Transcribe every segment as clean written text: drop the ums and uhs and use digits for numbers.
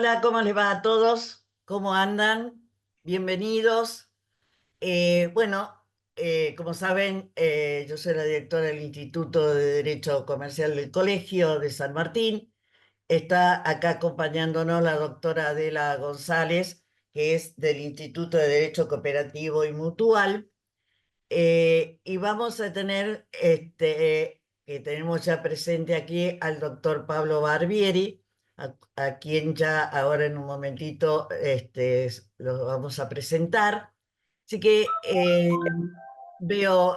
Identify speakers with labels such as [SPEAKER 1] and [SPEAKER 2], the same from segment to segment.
[SPEAKER 1] Hola, ¿cómo les va a todos? ¿Cómo andan? Bienvenidos. Como saben, yo soy la directora del Instituto de Derecho Comercial del Colegio de San Martín. Está acá acompañándonos la doctora Adela González, que es del Instituto de Derecho Cooperativo y Mutual. Y vamos a tener, que tenemos ya presente aquí al doctor Pablo Barbieri, a quien ya ahora en un momentito lo vamos a presentar. Así que veo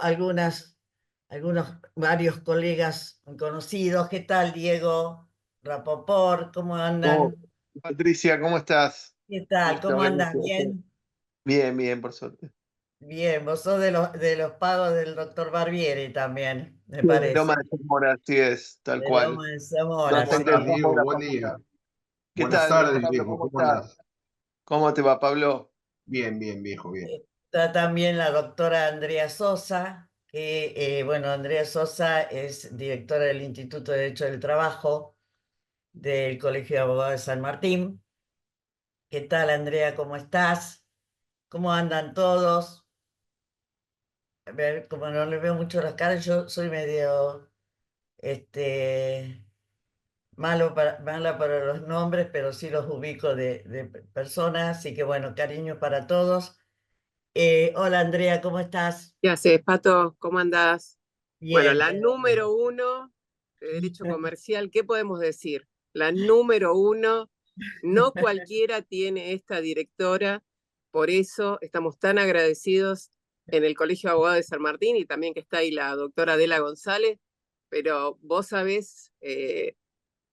[SPEAKER 1] varios colegas conocidos. ¿Qué tal, Diego Rapoport? ¿Cómo
[SPEAKER 2] Oh,
[SPEAKER 1] andan?
[SPEAKER 2] Patricia, ¿cómo estás?
[SPEAKER 1] ¿Qué tal?
[SPEAKER 2] Gusto
[SPEAKER 1] ¿Cómo andas?
[SPEAKER 2] verte.
[SPEAKER 1] ¿Bien?
[SPEAKER 2] Bien, bien, por suerte.
[SPEAKER 1] Bien, vos sos de los pagos del doctor Barbieri también, me
[SPEAKER 2] Sí, Loma
[SPEAKER 1] parece.
[SPEAKER 2] de Zamora, así es, tal
[SPEAKER 1] De Loma
[SPEAKER 2] cual.
[SPEAKER 1] de Zamora,
[SPEAKER 3] ¿Cómo
[SPEAKER 1] sí.
[SPEAKER 2] Docente de
[SPEAKER 3] andás, Diego?
[SPEAKER 2] Zamora,
[SPEAKER 3] Buen
[SPEAKER 2] famosa.
[SPEAKER 3] día.
[SPEAKER 2] ¿Qué
[SPEAKER 3] Buenas
[SPEAKER 2] tal,
[SPEAKER 3] tardes,
[SPEAKER 2] Pablo?
[SPEAKER 3] viejo.
[SPEAKER 2] ¿Cómo
[SPEAKER 3] ¿Cómo
[SPEAKER 2] estás?
[SPEAKER 3] andás?
[SPEAKER 2] ¿Cómo te va, Pablo?
[SPEAKER 3] Bien, bien, viejo, bien.
[SPEAKER 1] Está también la doctora Andrea Sosa, Andrea Sosa es directora del Instituto de Derecho del Trabajo del Colegio de Abogados de San Martín. ¿Qué tal, Andrea? ¿Cómo estás? ¿Cómo andan todos? A ver, como no les veo mucho las caras, yo soy medio, este, mala para los nombres, pero sí los ubico de personas, así que bueno, cariño para todos. Hola Andrea, ¿cómo estás?
[SPEAKER 4] ¿Qué haces, Pato? ¿Cómo andás? Bueno,
[SPEAKER 1] Bien,
[SPEAKER 4] la
[SPEAKER 1] todo bien.
[SPEAKER 4] número uno de Derecho Comercial, ¿qué podemos decir? La número uno, no cualquiera tiene esta directora, por eso estamos tan agradecidos en el Colegio de Abogados de San Martín y también que está ahí la doctora Adela González, pero vos sabés,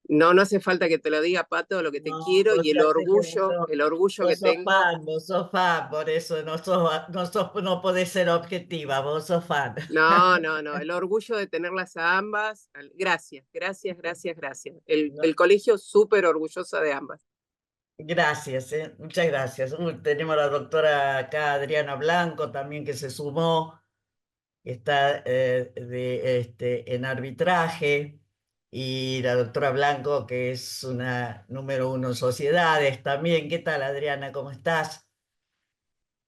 [SPEAKER 4] no hace falta que te lo diga, Pato, lo que te
[SPEAKER 1] No,
[SPEAKER 4] quiero
[SPEAKER 1] vos
[SPEAKER 4] y
[SPEAKER 1] ya sé que
[SPEAKER 4] el orgullo que tengo.
[SPEAKER 1] vos sos fan, por eso no podés ser objetiva, vos sos fan.
[SPEAKER 4] No, no, no, el orgullo de tenerlas a ambas. Gracias, gracias, gracias, gracias. El
[SPEAKER 1] No,
[SPEAKER 4] colegio súper orgulloso de ambas.
[SPEAKER 1] gracias, muchas gracias. Tenemos a la doctora acá, Adriana Blanco, también que se sumó. Está en arbitraje, y la doctora Blanco, que es una número uno en sociedades también. ¿Qué tal, Adriana? ¿Cómo estás?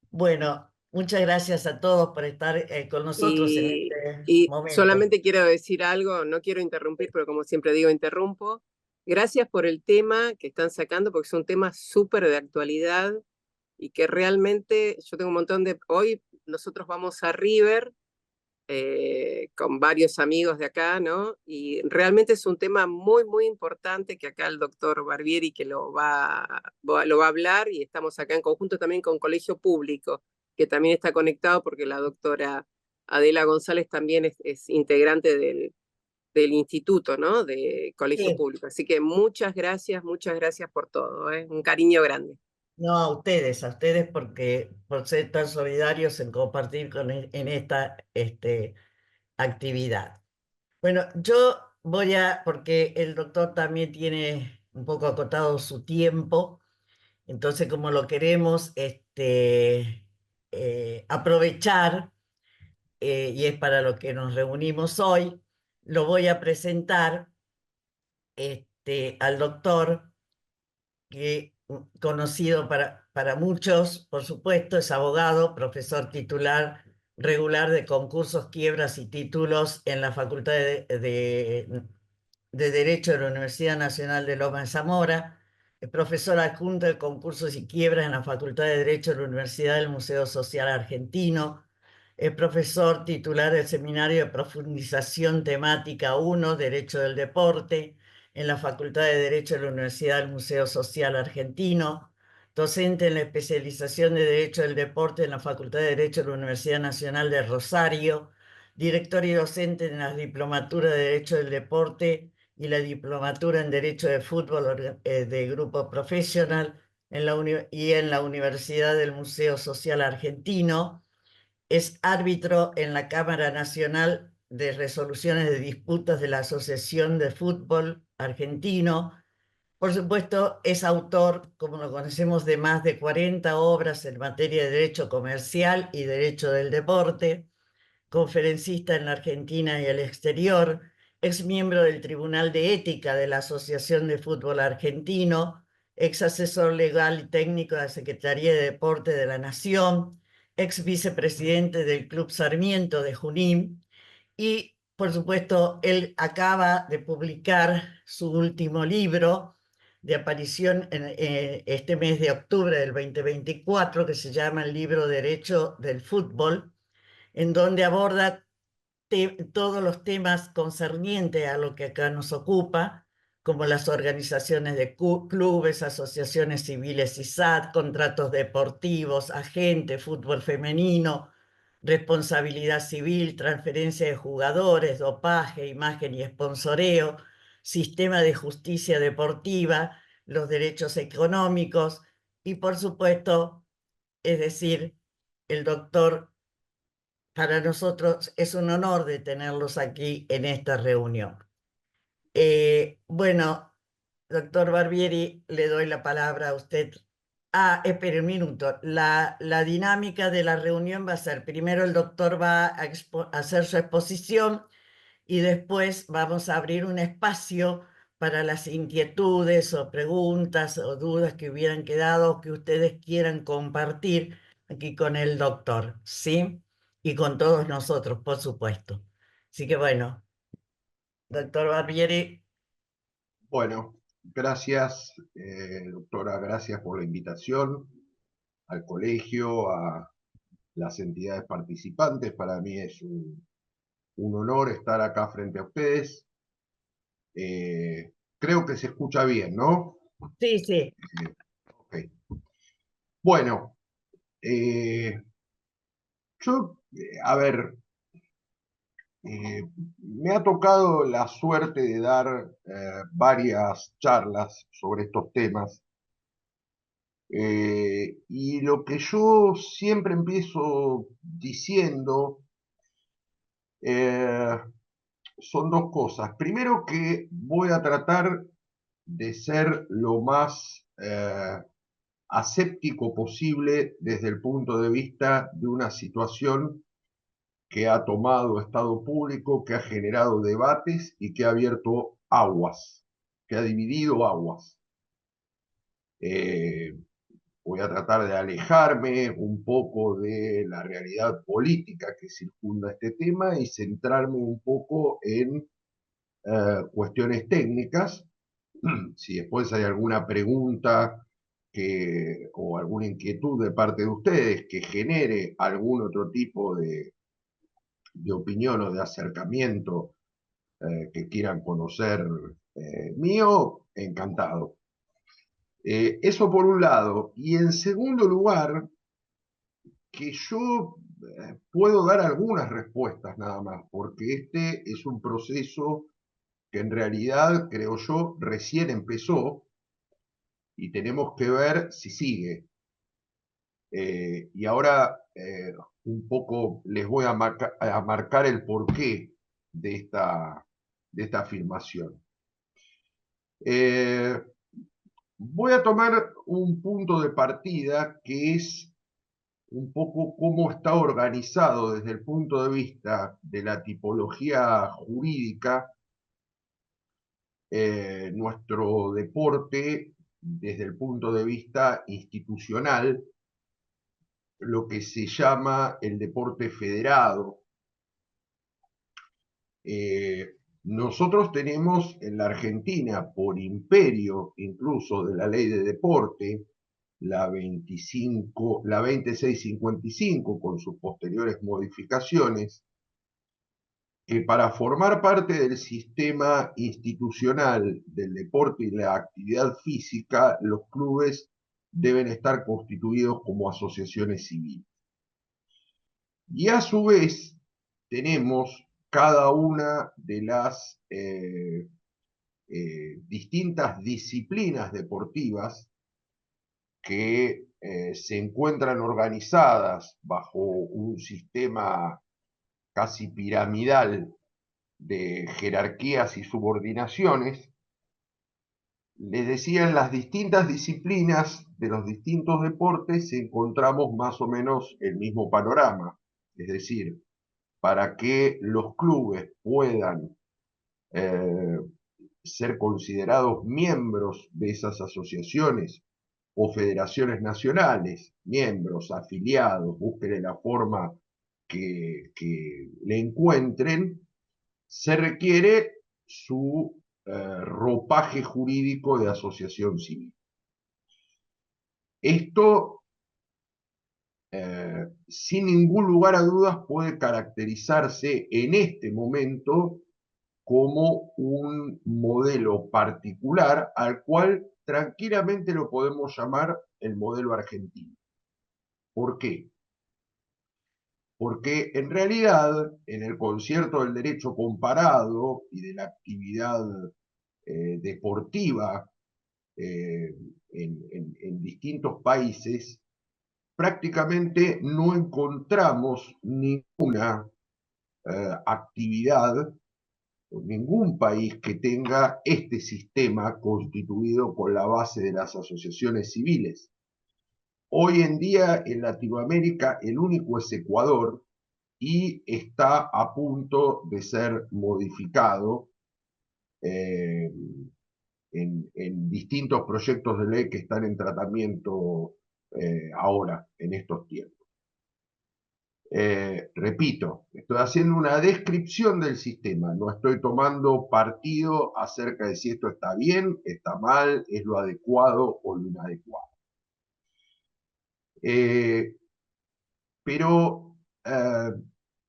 [SPEAKER 1] Bueno, muchas gracias a todos por estar con nosotros en
[SPEAKER 4] Y,
[SPEAKER 1] este
[SPEAKER 4] y
[SPEAKER 1] momento.
[SPEAKER 4] solamente quiero decir algo, no quiero interrumpir, pero como siempre digo, interrumpo. Gracias por el tema que están sacando, porque es un tema súper de actualidad y que realmente yo tengo un montón de... Hoy nosotros vamos a River con varios amigos de acá, ¿no? Y realmente es un tema muy, muy importante que acá el doctor Barbieri que lo va a hablar y estamos acá en conjunto también con Colegio Público, que también está conectado porque la doctora Adela González también es integrante del instituto, ¿no? De Colegio
[SPEAKER 1] Sí,
[SPEAKER 4] Público. Así que muchas gracias por todo, ¿eh? Un cariño grande.
[SPEAKER 1] no, a ustedes porque por ser tan solidarios en compartir en esta actividad. Bueno, porque el doctor también tiene un poco acotado su tiempo, entonces como lo queremos aprovechar, y es para lo que nos reunimos hoy, lo voy a presentar al doctor, que conocido para muchos, por supuesto, es abogado, profesor titular regular de concursos, quiebras y títulos en la Facultad de Derecho de la Universidad Nacional de Loma de Zamora. Es profesor adjunto de concursos y quiebras en la Facultad de Derecho de la Universidad del Museo Social Argentino. Es profesor titular del Seminario de Profundización Temática 1, Derecho del Deporte, en la Facultad de Derecho de la Universidad del Museo Social Argentino. Docente en la especialización de Derecho del Deporte en la Facultad de Derecho de la Universidad Nacional de Rosario. Director y docente en las diplomaturas de Derecho del Deporte y la diplomatura en Derecho de Fútbol de Grupo Profesional y en la Universidad del Museo Social Argentino. Es árbitro en la Cámara Nacional de Resoluciones de Disputas de la Asociación de Fútbol Argentino. Por supuesto, es autor, como lo conocemos, de más de 40 obras en materia de derecho comercial y derecho del deporte, conferencista en la Argentina y el exterior, ex miembro del Tribunal de Ética de la Asociación de Fútbol Argentino, ex asesor legal y técnico de la Secretaría de Deporte de la Nación, ex vicepresidente del Club Sarmiento de Junín, y por supuesto él acaba de publicar su último libro de aparición en este mes de octubre del 2024, que se llama el libro Derecho del Fútbol, en donde aborda todos los temas concernientes a lo que acá nos ocupa, como las organizaciones de clubes, asociaciones civiles y SAT, contratos deportivos, agentes, fútbol femenino, responsabilidad civil, transferencia de jugadores, dopaje, imagen y sponsoreo, sistema de justicia deportiva, los derechos económicos y, por supuesto, es decir, el doctor, para nosotros es un honor de tenerlos aquí en esta reunión. Bueno, doctor Barbieri, le doy la palabra a usted. Espere un minuto. La dinámica de la reunión va a ser, primero el doctor va a hacer su exposición y después vamos a abrir un espacio para las inquietudes o preguntas o dudas que hubieran quedado o que ustedes quieran compartir aquí con el doctor, ¿sí? Y con todos nosotros, por supuesto. Así que bueno, doctor Barbieri.
[SPEAKER 3] Bueno, gracias, doctora, gracias por la invitación al colegio, a las entidades participantes. Para mí es un honor estar acá frente a ustedes. Creo que se escucha bien, ¿no?
[SPEAKER 1] Sí, sí.
[SPEAKER 3] Ok. Bueno, a ver, me ha tocado la suerte de dar varias charlas sobre estos temas. Y lo que yo siempre empiezo diciendo son dos cosas. Primero, que voy a tratar de ser lo más aséptico posible desde el punto de vista de una situación que ha tomado estado público, que ha generado debates y que ha abierto aguas, que ha dividido aguas. Voy a tratar de alejarme un poco de la realidad política que circunda este tema y centrarme un poco en cuestiones técnicas. Si después hay alguna pregunta o alguna inquietud de parte de ustedes que genere algún otro tipo de opinión o de acercamiento que quieran conocer mío, encantado. Eso por un lado. Y en segundo lugar, que yo puedo dar algunas respuestas nada más, porque este es un proceso que en realidad, creo yo, recién empezó y tenemos que ver si sigue. Y ahora un poco les voy a marcar el porqué de esta afirmación. Voy a tomar un punto de partida que es un poco cómo está organizado desde el punto de vista de la tipología jurídica nuestro deporte desde el punto de vista institucional, lo que se llama el deporte federado. Nosotros tenemos en la Argentina, por imperio incluso de la ley de deporte, la 2655 con sus posteriores modificaciones, que para formar parte del sistema institucional del deporte y la actividad física, los clubes deben estar constituidos como asociaciones civiles. Y a su vez tenemos cada una de las distintas disciplinas deportivas que se encuentran organizadas bajo un sistema casi piramidal de jerarquías y subordinaciones. Les decía, en las distintas disciplinas de los distintos deportes encontramos más o menos el mismo panorama. Es decir, para que los clubes puedan ser considerados miembros de esas asociaciones o federaciones nacionales, miembros, afiliados, busquen la forma que le encuentren, se requiere su ropaje jurídico de asociación civil. Esto, sin ningún lugar a dudas, puede caracterizarse en este momento como un modelo particular al cual tranquilamente lo podemos llamar el modelo argentino. ¿Por qué? Porque en realidad, en el concierto del derecho comparado y de la actividad deportiva en distintos países, prácticamente no encontramos ninguna actividad, ningún país que tenga este sistema constituido con la base de las asociaciones civiles. Hoy en día en Latinoamérica el único es Ecuador y está a punto de ser modificado en distintos proyectos de ley que están en tratamiento ahora, en estos tiempos. Repito, estoy haciendo una descripción del sistema, no estoy tomando partido acerca de si esto está bien, está mal, es lo adecuado o lo inadecuado. Pero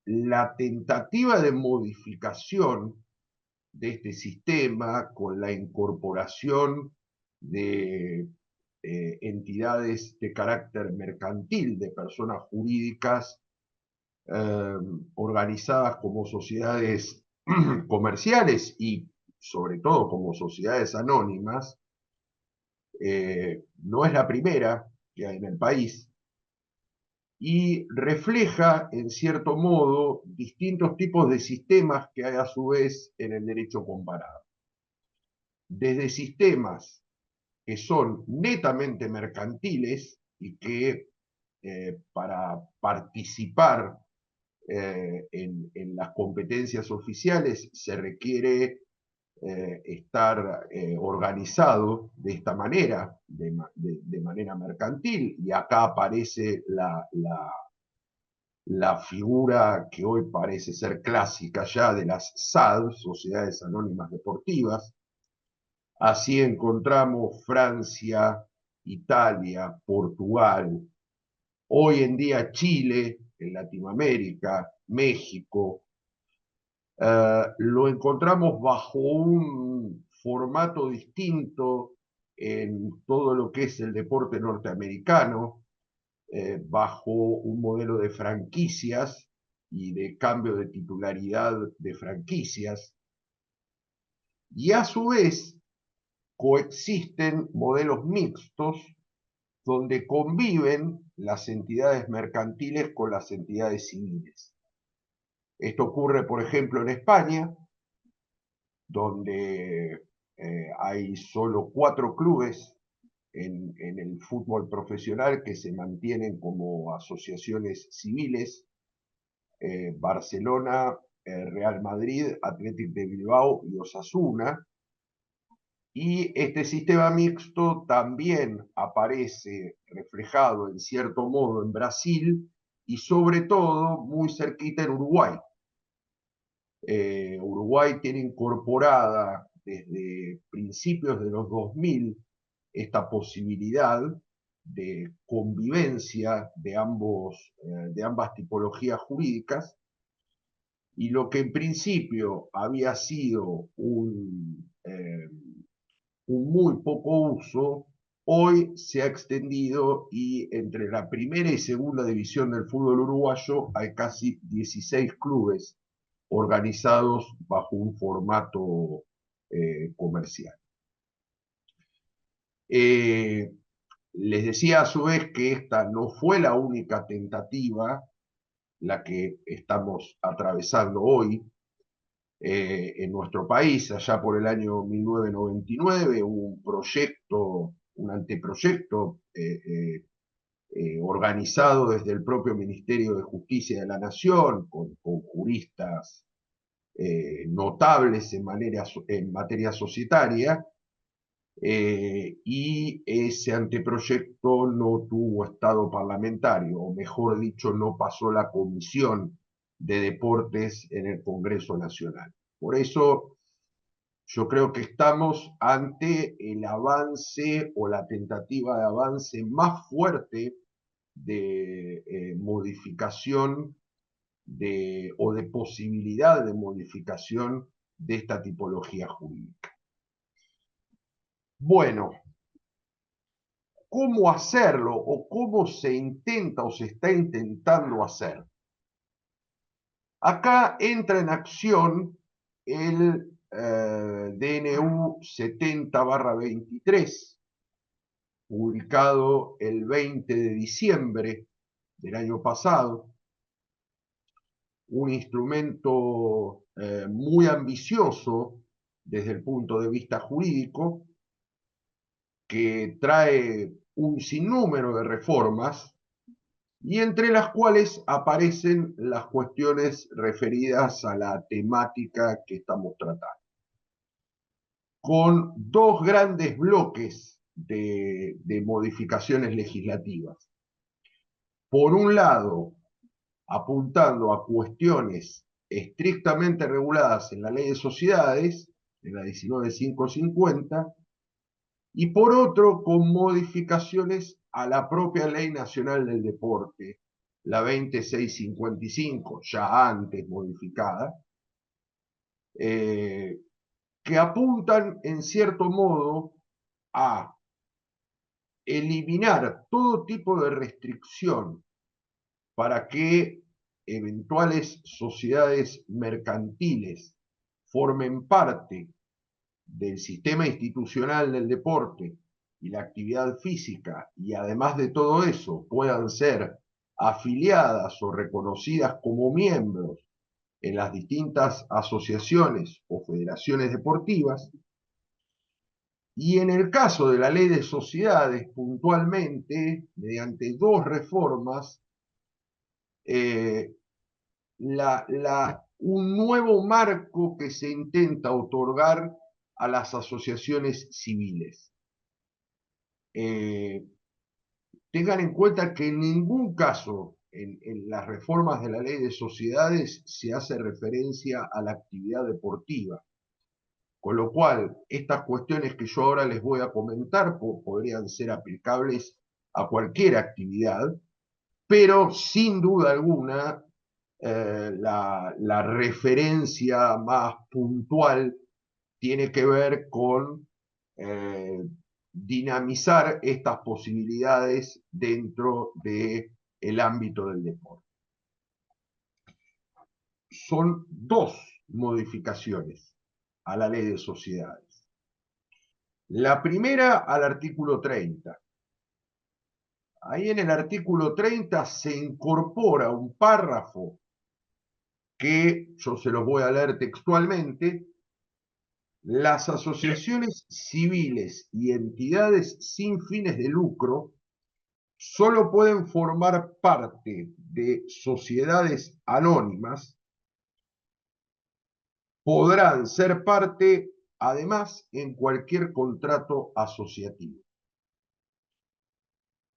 [SPEAKER 3] la tentativa de modificación de este sistema con la incorporación de entidades de carácter mercantil, de personas jurídicas organizadas como sociedades comerciales y sobre todo como sociedades anónimas, no es la primera que hay en el país y refleja en cierto modo distintos tipos de sistemas que hay a su vez en el derecho comparado. Desde sistemas que son netamente mercantiles y que para participar en las competencias oficiales se requiere estar organizado de esta manera, de manera mercantil, y acá aparece la figura que hoy parece ser clásica ya de las SAD, Sociedades Anónimas Deportivas. Así encontramos Francia, Italia, Portugal, hoy en día Chile, en Latinoamérica, México. Lo encontramos bajo un formato distinto en todo lo que es el deporte norteamericano, bajo un modelo de franquicias y de cambio de titularidad de franquicias. Y a su vez coexisten modelos mixtos donde conviven las entidades mercantiles con las entidades civiles. Esto ocurre, por ejemplo, en España, donde hay solo 4 clubes en el fútbol profesional que se mantienen como asociaciones civiles: Barcelona, Real Madrid, Athletic de Bilbao y Osasuna. Y este sistema mixto también aparece reflejado en cierto modo en Brasil y sobre todo muy cerquita en Uruguay. Uruguay tiene incorporada desde principios de los 2000 esta posibilidad de convivencia de ambas tipologías jurídicas, y lo que en principio había sido un muy poco uso, hoy se ha extendido y entre la primera y segunda división del fútbol uruguayo hay casi 16 clubes organizados bajo un formato comercial. Les decía a su vez que esta no fue la única tentativa, la que estamos atravesando hoy. En nuestro país, allá por el año 1999, hubo un anteproyecto organizado desde el propio Ministerio de Justicia de la Nación, con juristas notables en materia societaria, y ese anteproyecto no tuvo estado parlamentario, o mejor dicho, no pasó la Comisión de Deportes en el Congreso Nacional. Por eso yo creo que estamos ante el avance o la tentativa de avance más fuerte de modificación o de posibilidad de modificación de esta tipología jurídica. Bueno, ¿cómo hacerlo o cómo se intenta o se está intentando hacer? Acá entra en acción el DNU 70/23, publicado el 20 de diciembre del año pasado, un instrumento muy ambicioso desde el punto de vista jurídico, que trae un sinnúmero de reformas y entre las cuales aparecen las cuestiones referidas a la temática que estamos tratando, con dos grandes bloques de modificaciones legislativas. Por un lado, apuntando a cuestiones estrictamente reguladas en la Ley de Sociedades, en la 19.550, y por otro, con modificaciones a la propia Ley Nacional del Deporte, la 2655, ya antes modificada, que apuntan en cierto modo a eliminar todo tipo de restricción para que eventuales sociedades mercantiles formen parte del sistema institucional del deporte y la actividad física, y además de todo eso puedan ser afiliadas o reconocidas como miembros en las distintas asociaciones o federaciones deportivas. Y en el caso de la Ley de Sociedades, puntualmente, mediante dos reformas, un nuevo marco que se intenta otorgar a las asociaciones civiles. Tengan en cuenta que en ningún caso en las reformas de la Ley de Sociedades se hace referencia a la actividad deportiva, con lo cual estas cuestiones que yo ahora les voy a comentar podrían ser aplicables a cualquier actividad, pero sin duda alguna la referencia más puntual tiene que ver con dinamizar estas posibilidades dentro del ámbito del deporte. Son dos modificaciones a la Ley de Sociedades. La primera al artículo 30. Ahí en el artículo 30 se incorpora un párrafo que yo se los voy a leer textualmente. Las asociaciones civiles y entidades sin fines de lucro solo pueden formar parte de sociedades anónimas, podrán ser parte, además, en cualquier contrato asociativo.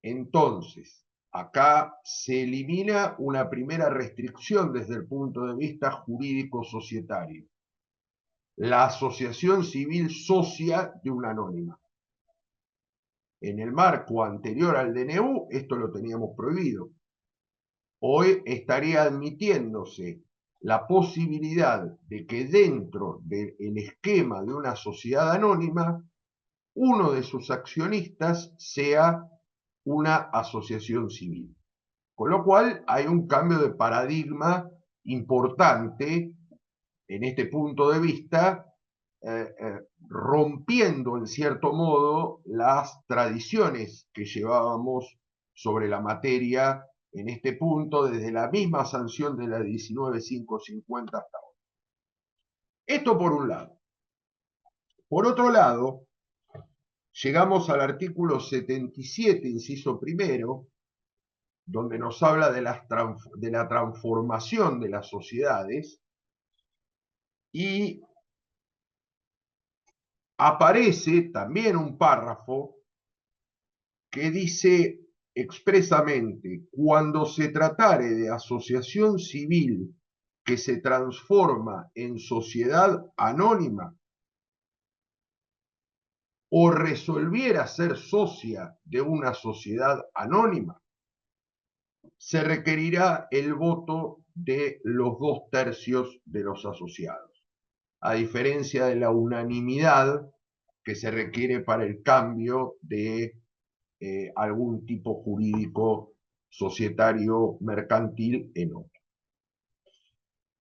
[SPEAKER 3] Entonces, acá se elimina una primera restricción desde el punto de vista jurídico-societario. La asociación civil socia de una anónima. En el marco anterior al DNU, esto lo teníamos prohibido. Hoy estaría admitiéndose la posibilidad de que dentro del esquema de una sociedad anónima, uno de sus accionistas sea una asociación civil. Con lo cual hay un cambio de paradigma importante en este punto de vista, rompiendo en cierto modo las tradiciones que llevábamos sobre la materia en este punto desde la misma sanción de la 19.550 hasta ahora. Esto por un lado. Por otro lado, llegamos al artículo 77, inciso primero, donde nos habla de la transformación de las sociedades, Y aparece también un párrafo que dice expresamente: cuando se tratare de asociación civil que se transforma en sociedad anónima o resolviera ser socia de una sociedad anónima, se requerirá el voto de los 2/3 de los asociados, a diferencia de la unanimidad que se requiere para el cambio de algún tipo jurídico societario mercantil en otro.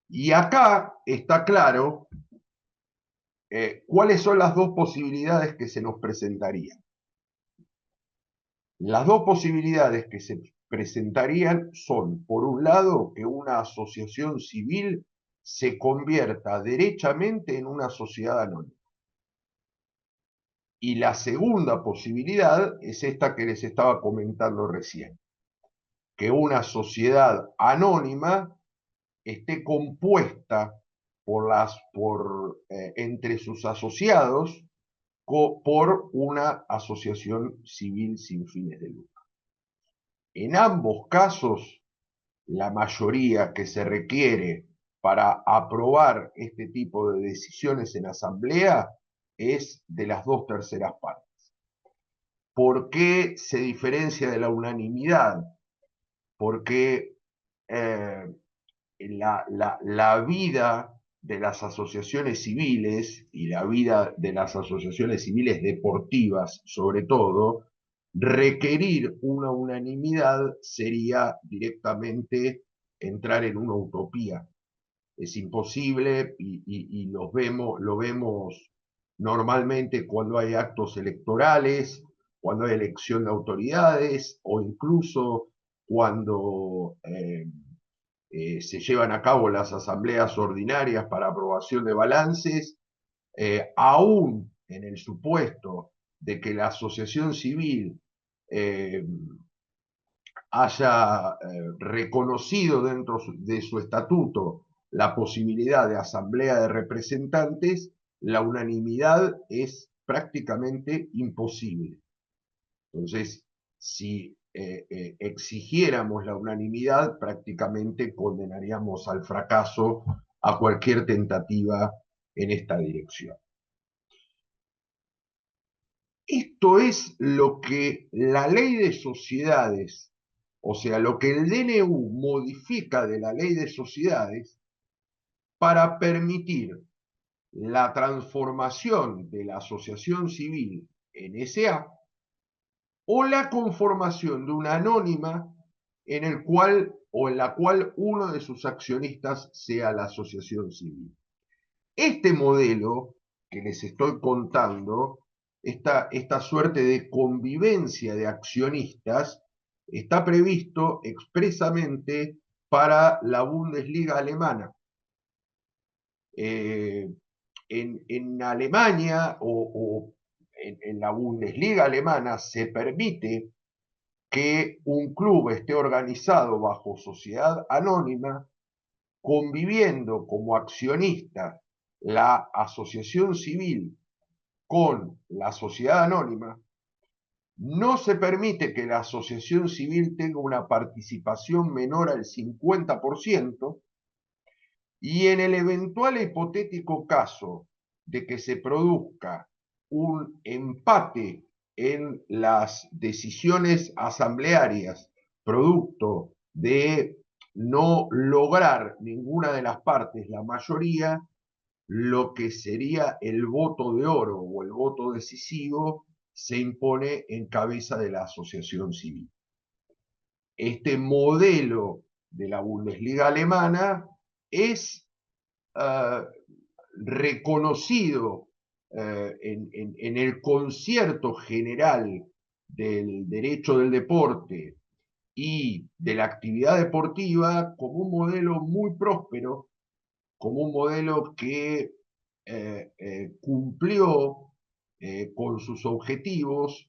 [SPEAKER 3] Y acá está claro cuáles son las dos posibilidades que se nos presentarían. Las dos posibilidades que se presentarían son, por un lado, que una asociación civil se convierta derechamente en una sociedad anónima. Y la segunda posibilidad es esta que les estaba comentando recién, que una sociedad anónima esté compuesta entre sus asociados por una asociación civil sin fines de lucro. En ambos casos, la mayoría que se requiere para aprobar este tipo de decisiones en asamblea es de las 2/3 partes. ¿Por qué se diferencia de la unanimidad? Porque la vida de las asociaciones civiles y la vida de las asociaciones civiles deportivas, sobre todo, requerir una unanimidad sería directamente entrar en una utopía. Es imposible y lo vemos normalmente cuando hay actos electorales, cuando hay elección de autoridades o incluso cuando se llevan a cabo las asambleas ordinarias para aprobación de balances, aún en el supuesto de que la asociación civil haya reconocido dentro de su estatuto la posibilidad de asamblea de representantes, la unanimidad es prácticamente imposible. Entonces, si exigiéramos la unanimidad, prácticamente condenaríamos al fracaso a cualquier tentativa en esta dirección. Esto es lo que la ley de sociedades, o sea, lo que el DNU modifica de la ley de sociedades para permitir la transformación de la asociación civil en SA o la conformación de una anónima en la cual uno de sus accionistas sea la asociación civil. Este modelo que les estoy contando, esta suerte de convivencia de accionistas, está previsto expresamente para la Bundesliga alemana. En Alemania o en la Bundesliga alemana se permite que un club esté organizado bajo sociedad anónima, conviviendo como accionista la asociación civil con la sociedad anónima. No se permite que la asociación civil tenga una participación menor al 50%, y en el eventual hipotético caso de que se produzca un empate en las decisiones asamblearias, producto de no lograr ninguna de las partes la mayoría, lo que sería el voto de oro o el voto decisivo se impone en cabeza de la asociación civil. Este modelo de la Bundesliga alemana es reconocido en el concierto general del derecho del deporte y de la actividad deportiva como un modelo muy próspero, como un modelo que cumplió con sus objetivos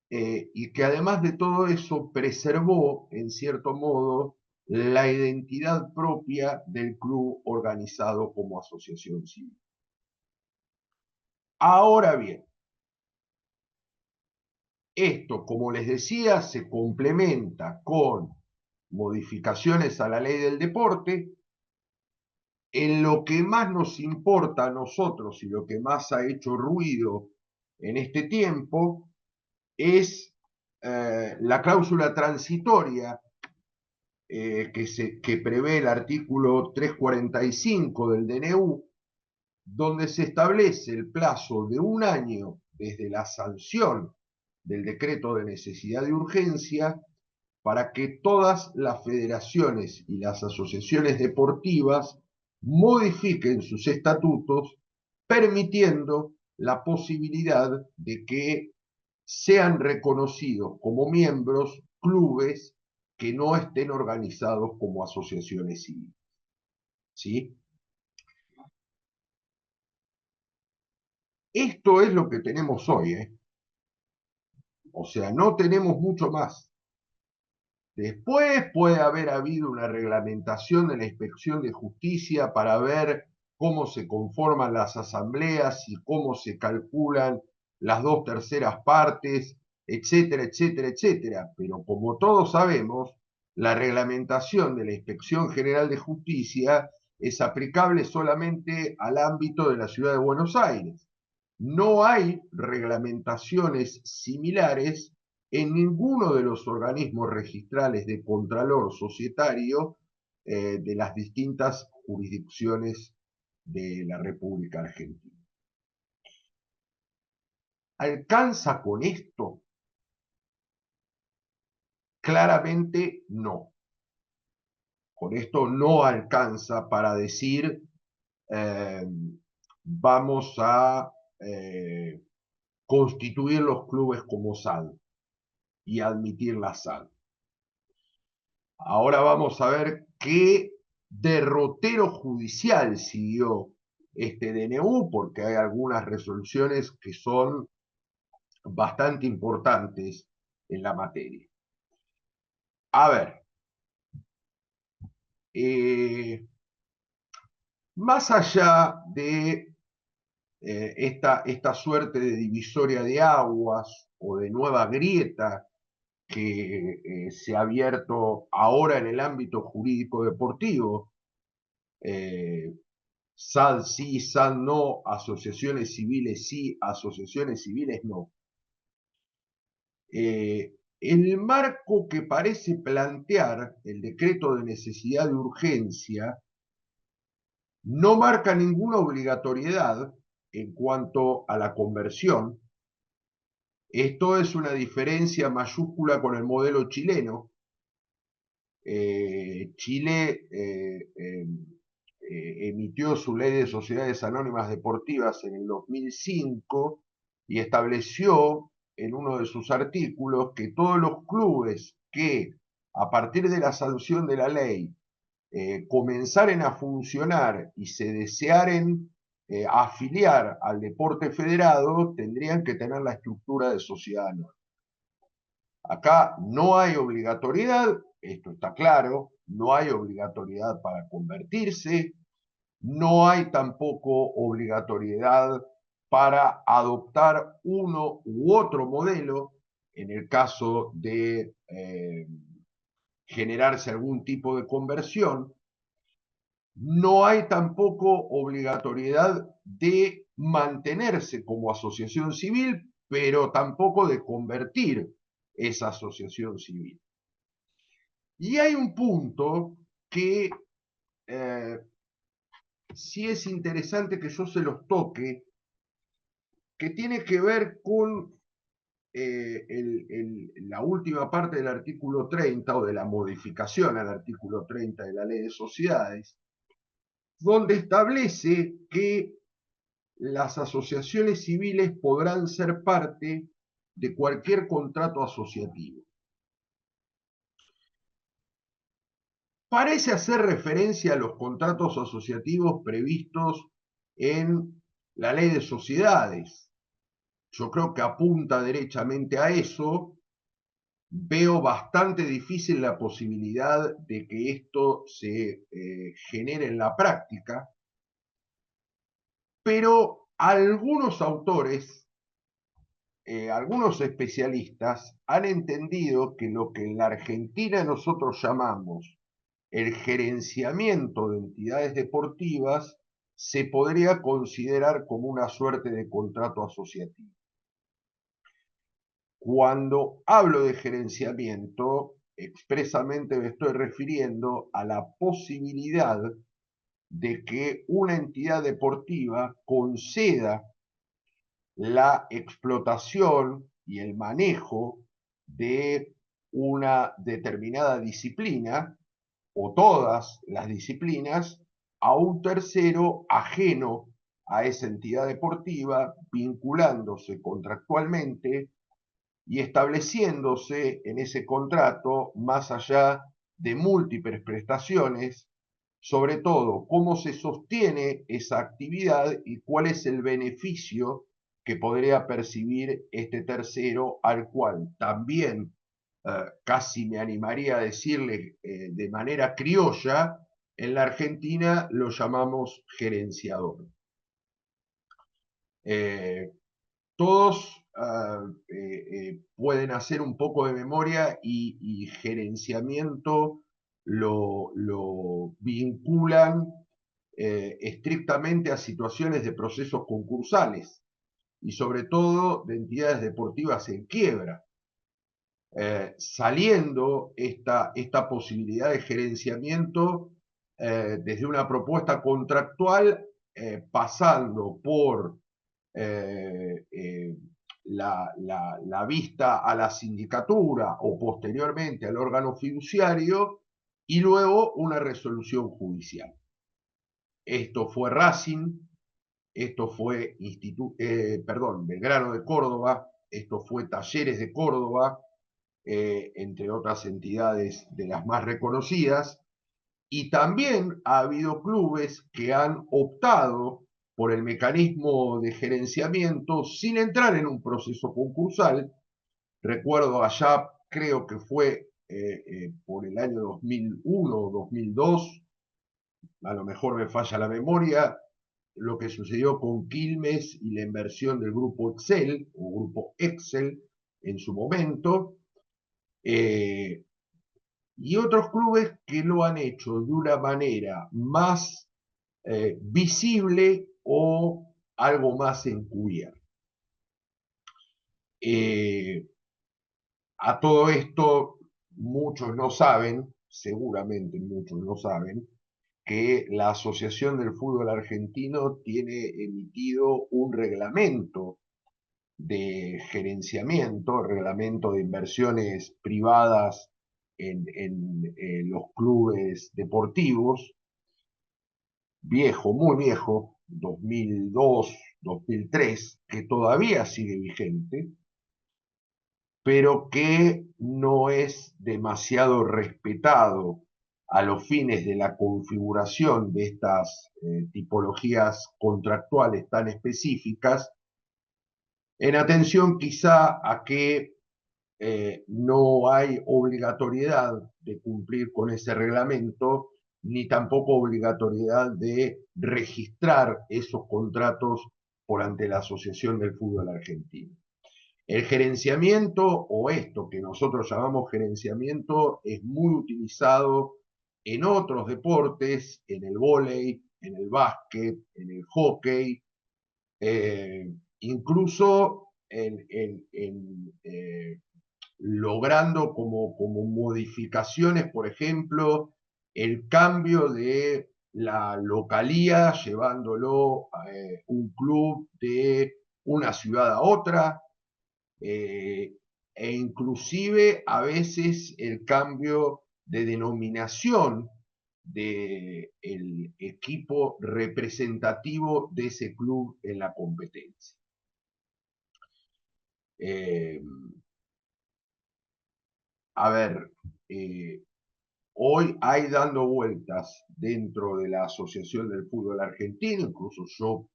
[SPEAKER 3] y que además de todo eso preservó, en cierto modo, la identidad propia del club organizado como asociación civil. Ahora bien, esto, como les decía, se complementa con modificaciones a la ley del deporte. En lo que más nos importa a nosotros y lo que más ha hecho ruido en este tiempo es la cláusula transitoria que prevé el artículo 345 del DNU, donde se establece el plazo de 1 año desde la sanción del decreto de necesidad de urgencia para que todas las federaciones y las asociaciones deportivas modifiquen sus estatutos, permitiendo la posibilidad de que sean reconocidos como miembros clubes que no estén organizados como asociaciones civiles. ¿Sí? Esto es lo que tenemos hoy, ¿eh? O sea, no tenemos mucho más. Después puede haber habido una reglamentación de la Inspección de Justicia para ver cómo se conforman las asambleas y cómo se calculan las 2/3 partes, etcétera, etcétera, etcétera. Pero como todos sabemos, la reglamentación de la Inspección General de Justicia es aplicable solamente al ámbito de la Ciudad de Buenos Aires. No hay reglamentaciones similares en ninguno de los organismos registrales de contralor societario de las distintas jurisdicciones de la República Argentina. ¿Alcanza con esto? Claramente no. Con esto no alcanza para decir vamos a constituir los clubes como SAD y admitir la SAD. Ahora vamos a ver qué derrotero judicial siguió este DNU, porque hay algunas resoluciones que son bastante importantes en la materia. A ver, más allá de esta suerte de divisoria de aguas o de nueva grieta que se ha abierto ahora en el ámbito jurídico deportivo, SAD sí, SAD no, asociaciones civiles sí, asociaciones civiles no. El marco que parece plantear el decreto de necesidad de urgencia no marca ninguna obligatoriedad en cuanto a la conversión. Esto es una diferencia mayúscula con el modelo chileno. Chile emitió su ley de sociedades anónimas deportivas en el 2005 y estableció en uno de sus artículos que todos los clubes que a partir de la sanción de la ley comenzaren a funcionar y se desearen afiliar al deporte federado tendrían que tener la estructura de sociedad anónima. Acá no hay obligatoriedad, esto está claro, no hay obligatoriedad para convertirse, no hay tampoco obligatoriedad para adoptar uno u otro modelo en el caso de generarse algún tipo de conversión. No hay tampoco obligatoriedad de mantenerse como asociación civil, pero tampoco de convertir esa asociación civil. Y hay un punto que sí es interesante que yo se los toque, que tiene que ver con la última parte del artículo 30 o de la modificación al artículo 30 de la Ley de Sociedades, donde establece que las asociaciones civiles podrán ser parte de cualquier contrato asociativo. Parece hacer referencia a los contratos asociativos previstos en la Ley de Sociedades. Yo creo que apunta derechamente a eso, veo bastante difícil la posibilidad de que esto se genere en la práctica, pero algunos autores, algunos especialistas han entendido que lo que en la Argentina nosotros llamamos el gerenciamiento de entidades deportivas se podría considerar como una suerte de contrato asociativo. Cuando hablo de gerenciamiento, expresamente me estoy refiriendo a la posibilidad de que una entidad deportiva conceda la explotación y el manejo de una determinada disciplina o todas las disciplinas a un tercero ajeno a esa entidad deportiva, vinculándose contractualmente y estableciéndose en ese contrato, más allá de múltiples prestaciones, sobre todo cómo se sostiene esa actividad y cuál es el beneficio que podría percibir este tercero, al cual también casi me animaría a decirle de manera criolla, en la Argentina lo llamamos gerenciador. Todos pueden hacer un poco de memoria y gerenciamiento lo vinculan estrictamente a situaciones de procesos concursales y sobre todo de entidades deportivas en quiebra. Saliendo esta posibilidad de gerenciamiento desde una propuesta contractual, pasando por la vista a la sindicatura o posteriormente al órgano fiduciario y luego una resolución judicial. Esto fue Racing, esto fue Belgrano de Córdoba, esto fue Talleres de Córdoba, entre otras entidades de las más reconocidas, y también ha habido clubes que han optado por el mecanismo de gerenciamiento sin entrar en un proceso concursal. Recuerdo allá, creo que fue por el año 2001 o 2002, a lo mejor me falla la memoria, lo que sucedió con Quilmes y la inversión del grupo Excel, o grupo Excel en su momento, y otros clubes que lo han hecho de una manera más visible o algo más encubierto. A todo esto, muchos no saben, seguramente muchos no saben, que la Asociación del Fútbol Argentino tiene emitido un reglamento de gerenciamiento, reglamento de inversiones privadas en los clubes deportivos, viejo, muy viejo, 2002, 2003, que todavía sigue vigente, pero que no es demasiado respetado a los fines de la configuración de estas tipologías contractuales tan específicas, en atención quizá a que no hay obligatoriedad de cumplir con ese reglamento, ni tampoco obligatoriedad de registrar esos contratos por ante la Asociación del Fútbol Argentino. El gerenciamiento, o esto que nosotros llamamos gerenciamiento, es muy utilizado en otros deportes, en el vóley, en el básquet, en el hockey, incluso logrando como modificaciones, por ejemplo, el cambio de la localía, llevándolo a un club de una ciudad a otra, e inclusive a veces el cambio de denominación del equipo representativo de ese club en la competencia. A ver, hoy hay dando vueltas dentro de la Asociación del Fútbol Argentino, incluso yo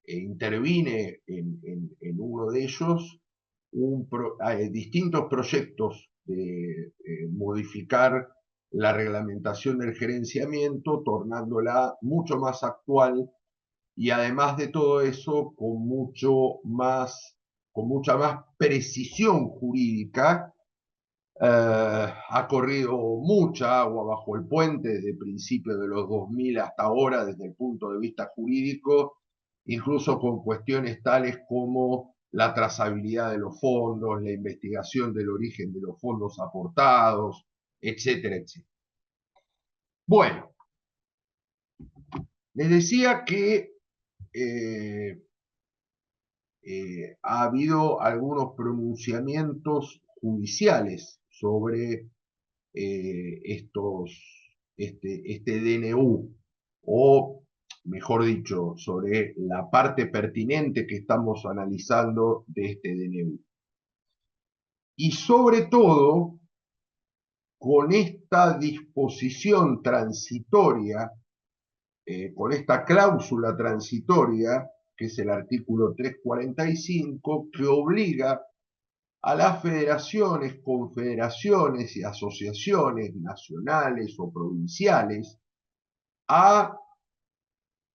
[SPEAKER 3] intervine en uno de ellos, distintos proyectos de modificar la reglamentación del gerenciamiento, tornándola mucho más actual y además de todo eso con mucha más precisión jurídica. Ha corrido mucha agua bajo el puente desde principios de los 2000 hasta ahora desde el punto de vista jurídico, incluso con cuestiones tales como la trazabilidad de los fondos, la investigación del origen de los fondos aportados, etcétera, etcétera. Bueno, les decía que ha habido algunos pronunciamientos judiciales sobre este DNU, o mejor dicho, sobre la parte pertinente que estamos analizando de este DNU. Y sobre todo, con esta disposición transitoria, con esta cláusula transitoria, que es el artículo 345, que obliga a las federaciones, confederaciones y asociaciones nacionales o provinciales a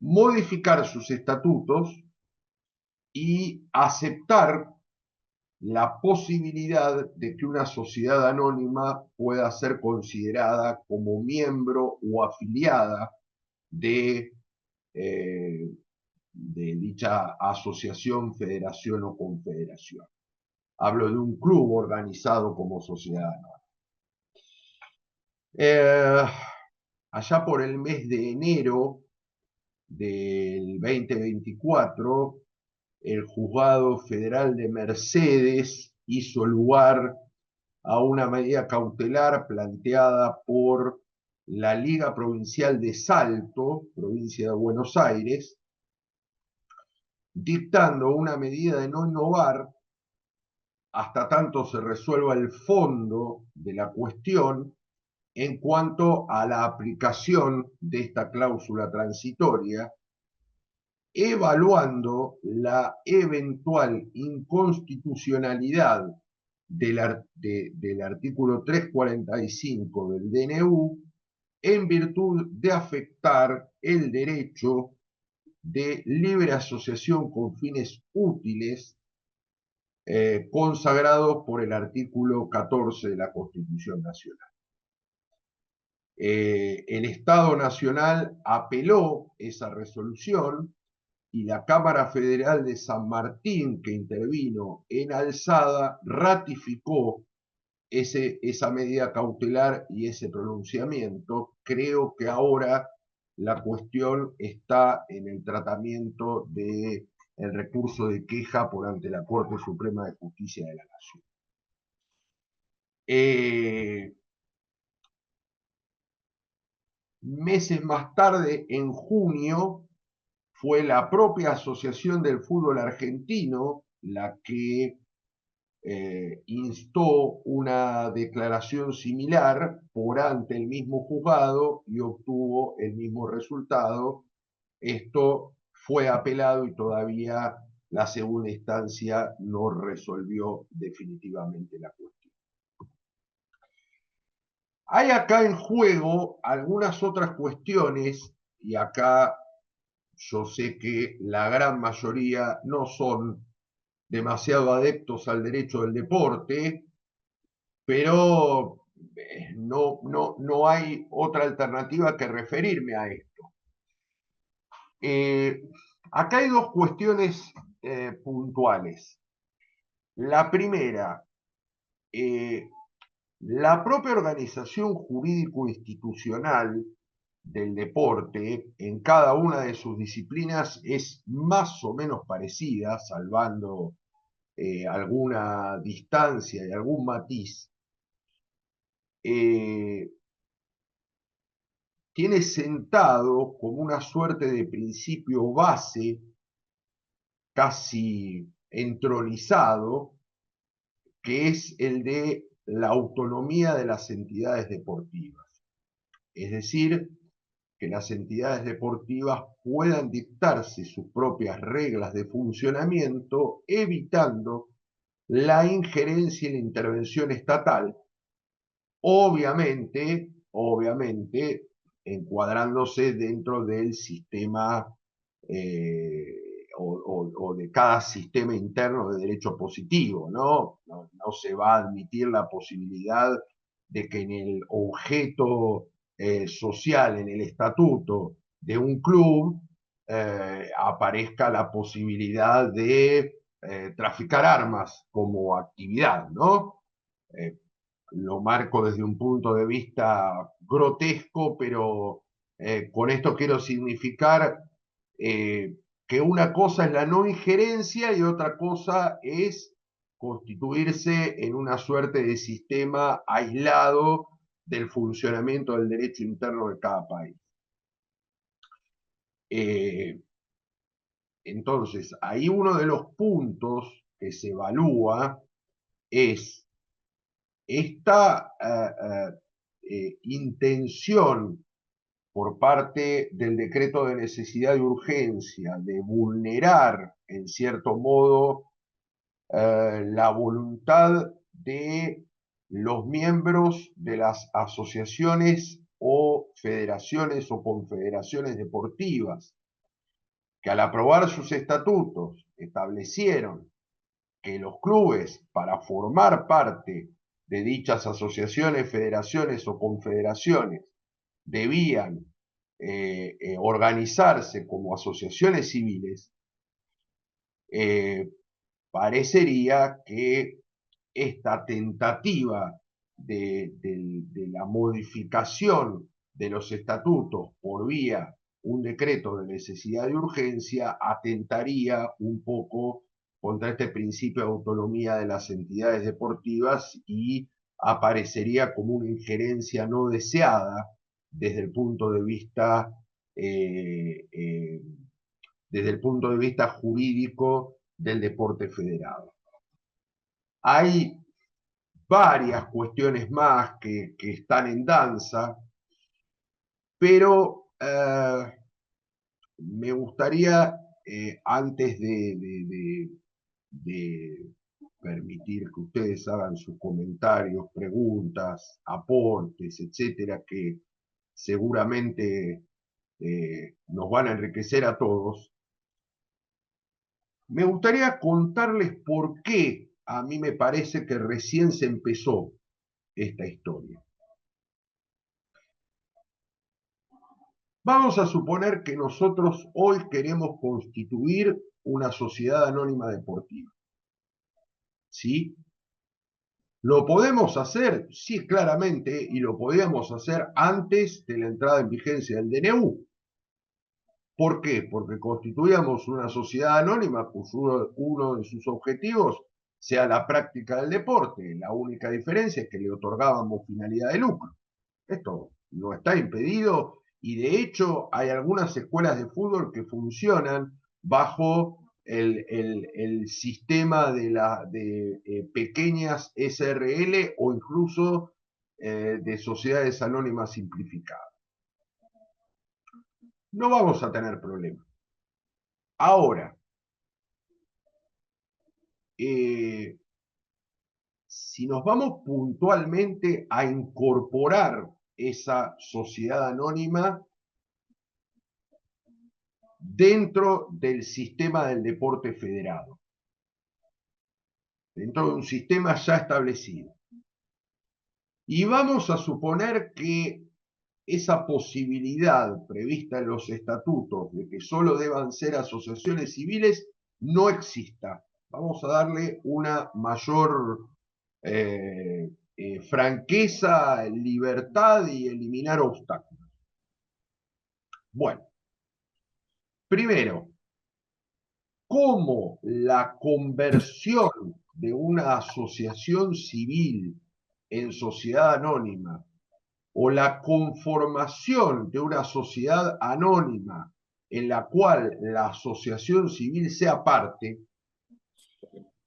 [SPEAKER 3] modificar sus estatutos y aceptar la posibilidad de que una sociedad anónima pueda ser considerada como miembro o afiliada de dicha asociación, federación o confederación. Hablo de un club organizado como sociedad anónima. Allá por el mes de enero del 2024, el Juzgado Federal de Mercedes hizo lugar a una medida cautelar planteada por la Liga Provincial de Salto, provincia de Buenos Aires, dictando una medida de no innovar hasta tanto se resuelva el fondo de la cuestión en cuanto a la aplicación de esta cláusula transitoria, evaluando la eventual inconstitucionalidad del artículo 345 del DNU en virtud de afectar el derecho de libre asociación con fines útiles consagrado por el artículo 14 de la Constitución Nacional. El Estado Nacional apeló esa resolución y la Cámara Federal de San Martín, que intervino en alzada, ratificó esa medida cautelar y ese pronunciamiento. Creo que ahora la cuestión está en el tratamiento del recurso de queja por ante la Corte Suprema de Justicia de la Nación. Meses más tarde, en junio, fue la propia Asociación del Fútbol Argentino la que instó una declaración similar por ante el mismo juzgado y obtuvo el mismo resultado. Esto fue apelado y todavía la segunda instancia no resolvió definitivamente la cuestión. Hay acá en juego algunas otras cuestiones, y acá yo sé que la gran mayoría no son demasiado adeptos al derecho del deporte, pero no hay otra alternativa que referirme a esto. Acá hay dos cuestiones puntuales. La primera, la propia organización jurídico-institucional del deporte en cada una de sus disciplinas es más o menos parecida, salvando alguna distancia y algún matiz. Tiene sentado como una suerte de principio base casi entronizado, que es el de la autonomía de las entidades deportivas. Es decir, que las entidades deportivas puedan dictarse sus propias reglas de funcionamiento, evitando la injerencia y la intervención estatal, obviamente, encuadrándose dentro del sistema o de cada sistema interno de derecho positivo, ¿no? No se va a admitir la posibilidad de que en el objeto social, en el estatuto de un club, aparezca la posibilidad de traficar armas como actividad, ¿no? Lo marco desde un punto de vista grotesco, pero con esto quiero significar que una cosa es la no injerencia y otra cosa es constituirse en una suerte de sistema aislado del funcionamiento del derecho interno de cada país. Entonces, ahí uno de los puntos que se evalúa es esta intención por parte del decreto de necesidad y urgencia de vulnerar, en cierto modo, la voluntad de los miembros de las asociaciones o federaciones o confederaciones deportivas, que al aprobar sus estatutos establecieron que los clubes, para formar parte de dichas asociaciones, federaciones o confederaciones, debían organizarse como asociaciones civiles, parecería que esta tentativa de la modificación de los estatutos por vía un decreto de necesidad y urgencia atentaría un poco contra este principio de autonomía de las entidades deportivas y aparecería como una injerencia no deseada desde el punto de vista jurídico del deporte federado. Hay varias cuestiones más que están en danza, pero me gustaría, antes de permitir que ustedes hagan sus comentarios, preguntas, aportes, etcétera, que seguramente nos van a enriquecer a todos, me gustaría contarles por qué a mí me parece que recién se empezó esta historia. Vamos a suponer que nosotros hoy queremos constituir una sociedad anónima deportiva. ¿Sí? ¿Lo podemos hacer? Sí, claramente, y lo podíamos hacer antes de la entrada en vigencia del DNU. ¿Por qué? Porque constituíamos una sociedad anónima, pues uno de sus objetivos sea la práctica del deporte. La única diferencia es que le otorgábamos finalidad de lucro. Esto no está impedido y de hecho hay algunas escuelas de fútbol que funcionan bajo el sistema de pequeñas SRL o incluso de sociedades anónimas simplificadas. No vamos a tener problema. Ahora, si nos vamos puntualmente a incorporar esa sociedad anónima dentro del sistema del deporte federado, dentro de un sistema ya establecido. Y vamos a suponer que esa posibilidad prevista en los estatutos de que solo deban ser asociaciones civiles no exista. Vamos a darle una mayor franqueza, libertad y eliminar obstáculos. Bueno, primero, ¿cómo la conversión de una asociación civil en sociedad anónima o la conformación de una sociedad anónima en la cual la asociación civil sea parte,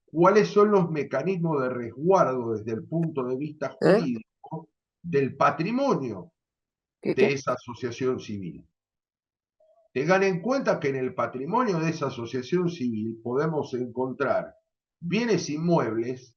[SPEAKER 3] cuáles son los mecanismos de resguardo desde el punto de vista jurídico del patrimonio de esa asociación civil? Tengan en cuenta que en el patrimonio de esa asociación civil podemos encontrar bienes inmuebles,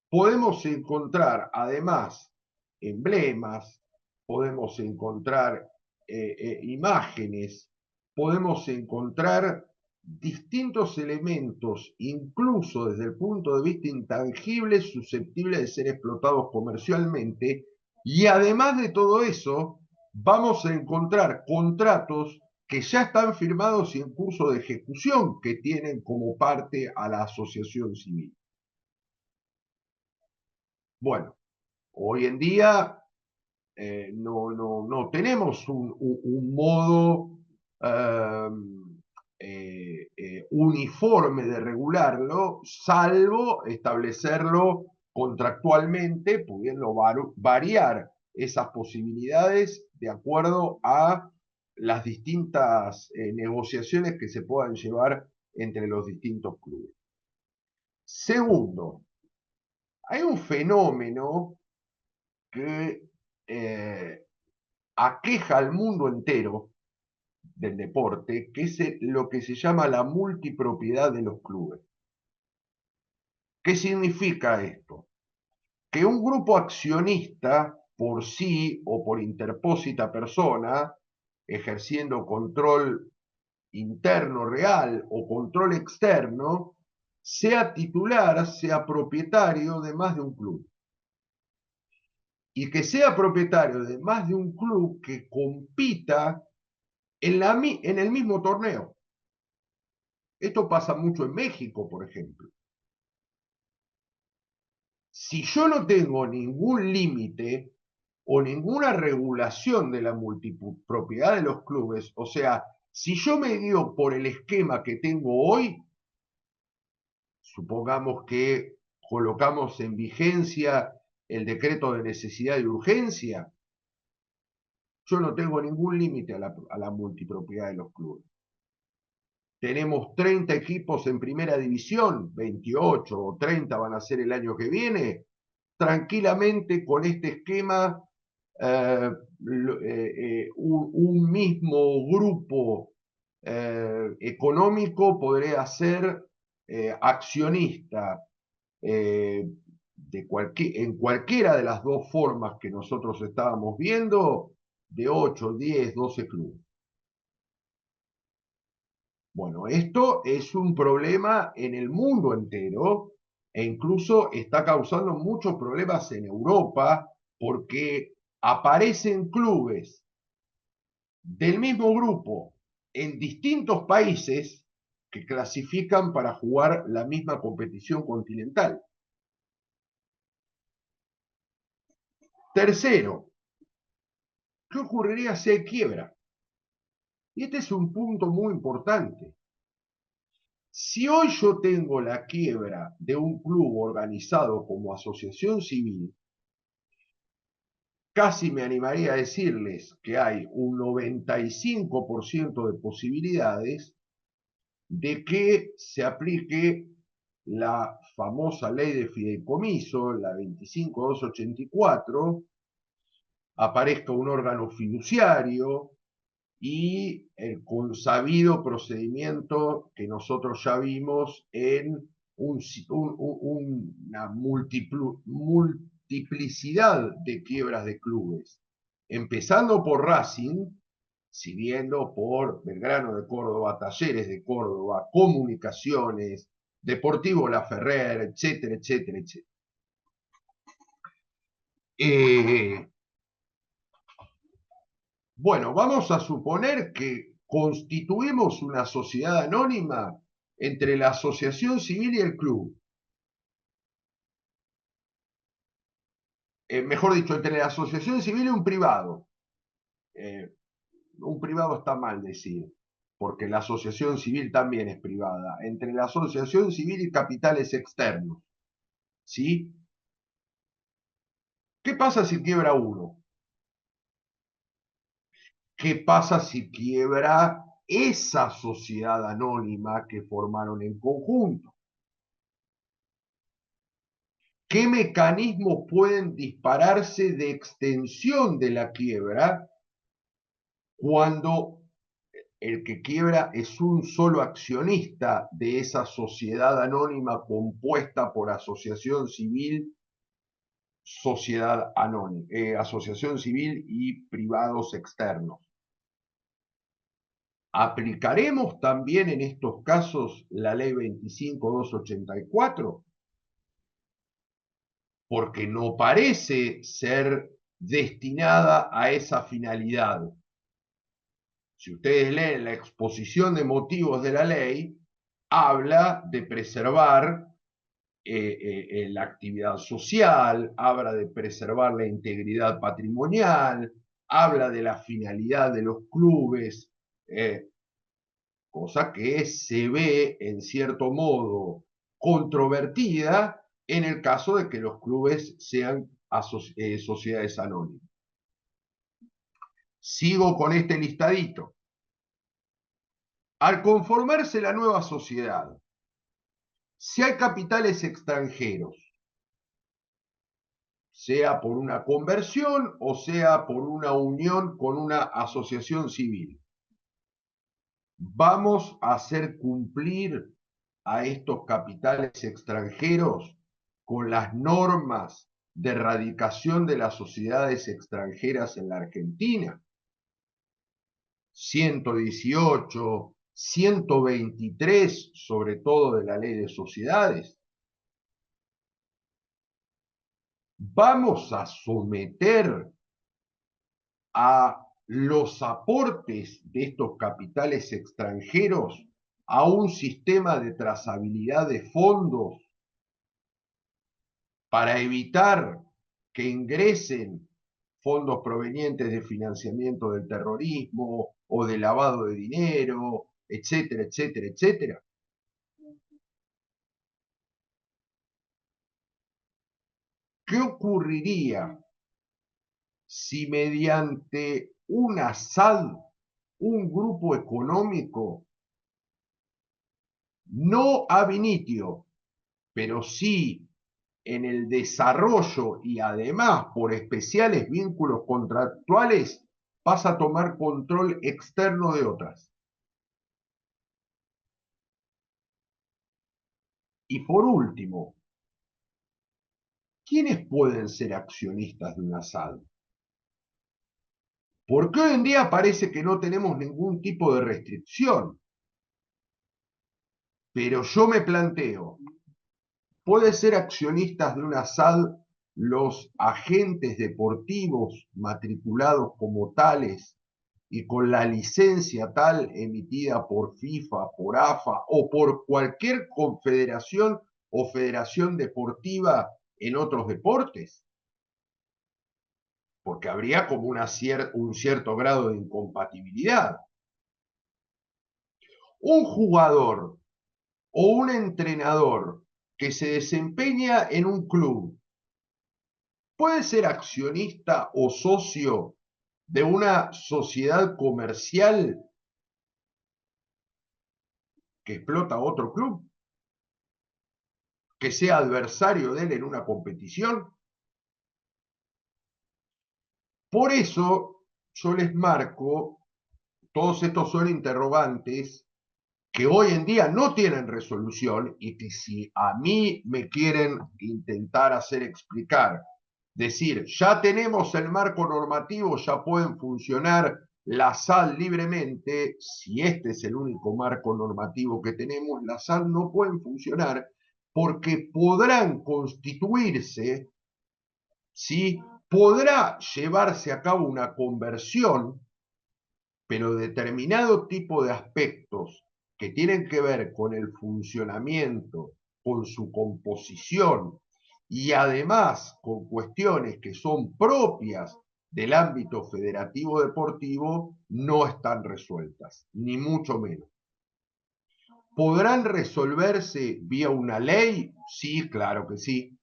[SPEAKER 3] podemos encontrar además emblemas, podemos encontrar imágenes, podemos encontrar distintos elementos, incluso desde el punto de vista intangible, susceptibles de ser explotados comercialmente, y además de todo eso, vamos a encontrar contratos que ya están firmados y en curso de ejecución, que tienen como parte a la asociación civil. Bueno, hoy en día no tenemos un modo uniforme de regularlo, salvo establecerlo contractualmente, pudiendo variar esas posibilidades de acuerdo a las distintas negociaciones que se puedan llevar entre los distintos clubes. Segundo, hay un fenómeno que aqueja al mundo entero del deporte, que es lo que se llama la multipropiedad de los clubes. ¿Qué significa esto? Que un grupo accionista por sí o por interpósita persona, ejerciendo control interno real o control externo, sea titular, sea propietario de más de un club. Y que sea propietario de más de un club que compita en el mismo torneo. Esto pasa mucho en México, por ejemplo. Si yo no tengo ningún límite o ninguna regulación de la multipropiedad de los clubes, o sea, si yo me guío por el esquema que tengo hoy, supongamos que colocamos en vigencia el decreto de necesidad y urgencia, yo no tengo ningún límite a la multipropiedad de los clubes. Tenemos 30 equipos en primera división, 28 o 30 van a ser el año que viene. Tranquilamente con este esquema, un mismo grupo económico podría ser accionista en cualquiera de las dos formas que nosotros estábamos viendo, de 8, 10, 12 clubes. Bueno, esto es un problema en el mundo entero e incluso está causando muchos problemas en Europa porque aparecen clubes del mismo grupo en distintos países que clasifican para jugar la misma competición continental. Tercero, ¿qué ocurriría si hay quiebra? Y este es un punto muy importante. Si hoy yo tengo la quiebra de un club organizado como asociación civil, casi me animaría a decirles que hay un 95% de posibilidades de que se aplique la famosa ley de fideicomiso, la 25284, aparezca un órgano fiduciario, y el consabido procedimiento que nosotros ya vimos en una multiplicidad de quiebras de clubes, empezando por Racing, siguiendo por Belgrano de Córdoba, Talleres de Córdoba, Comunicaciones, Deportivo Laferrer, etcétera, etcétera, etcétera. Bueno, vamos a suponer que constituimos una sociedad anónima entre la asociación civil y el club. Mejor dicho, entre la asociación civil y un privado. Un privado está mal decir, porque la asociación civil también es privada. Entre la asociación civil y capitales externos. ¿Sí? ¿Qué pasa si quiebra uno? ¿Qué pasa si quiebra esa sociedad anónima que formaron en conjunto? ¿Qué mecanismos pueden dispararse de extensión de la quiebra cuando el que quiebra es un solo accionista de esa sociedad anónima compuesta por asociación civil, asociación civil y privados externos. ¿Aplicaremos también en estos casos la ley 25.284? Porque no parece ser destinada a esa finalidad. Si ustedes leen la exposición de motivos de la ley, habla de preservar la actividad social, habla de preservar la integridad patrimonial, habla de la finalidad de los clubes, cosa que se ve en cierto modo controvertida en el caso de que los clubes sean sociedades anónimas. Sigo con este listadito. Al conformarse la nueva sociedad, si hay capitales extranjeros, sea por una conversión o sea por una unión con una asociación civil, ¿vamos a hacer cumplir a estos capitales extranjeros con las normas de erradicación de las sociedades extranjeras en la Argentina? 118, 123, sobre todo de la Ley de Sociedades. ¿Vamos a someter a los aportes de estos capitales extranjeros a un sistema de trazabilidad de fondos para evitar que ingresen fondos provenientes de financiamiento del terrorismo o de lavado de dinero, etcétera, etcétera, etcétera? ¿Qué ocurriría si mediante una SAD, un grupo económico, no ab initio, pero sí en el desarrollo y además por especiales vínculos contractuales, pasa a tomar control externo de otras? Y por último, ¿quiénes pueden ser accionistas de una SAD? Porque hoy en día parece que no tenemos ningún tipo de restricción. Pero yo me planteo, ¿puede ser accionistas de una SAD los agentes deportivos matriculados como tales y con la licencia tal emitida por FIFA, por AFA o por cualquier confederación o federación deportiva en otros deportes? Porque habría como un cierto grado de incompatibilidad. Un jugador o un entrenador que se desempeña en un club puede ser accionista o socio de una sociedad comercial que explota a otro club, que sea adversario de él en una competición. Por eso yo les marco, todos estos son interrogantes que hoy en día no tienen resolución y que si a mí me quieren intentar hacer explicar, decir, ya tenemos el marco normativo, ya pueden funcionar la SAD libremente, si este es el único marco normativo que tenemos, la SAD no pueden funcionar porque podrán constituirse, ¿sí? Podrá llevarse a cabo una conversión, pero determinado tipo de aspectos que tienen que ver con el funcionamiento, con su composición y además con cuestiones que son propias del ámbito federativo deportivo, no están resueltas, ni mucho menos. ¿Podrán resolverse vía una ley? Sí, claro que sí.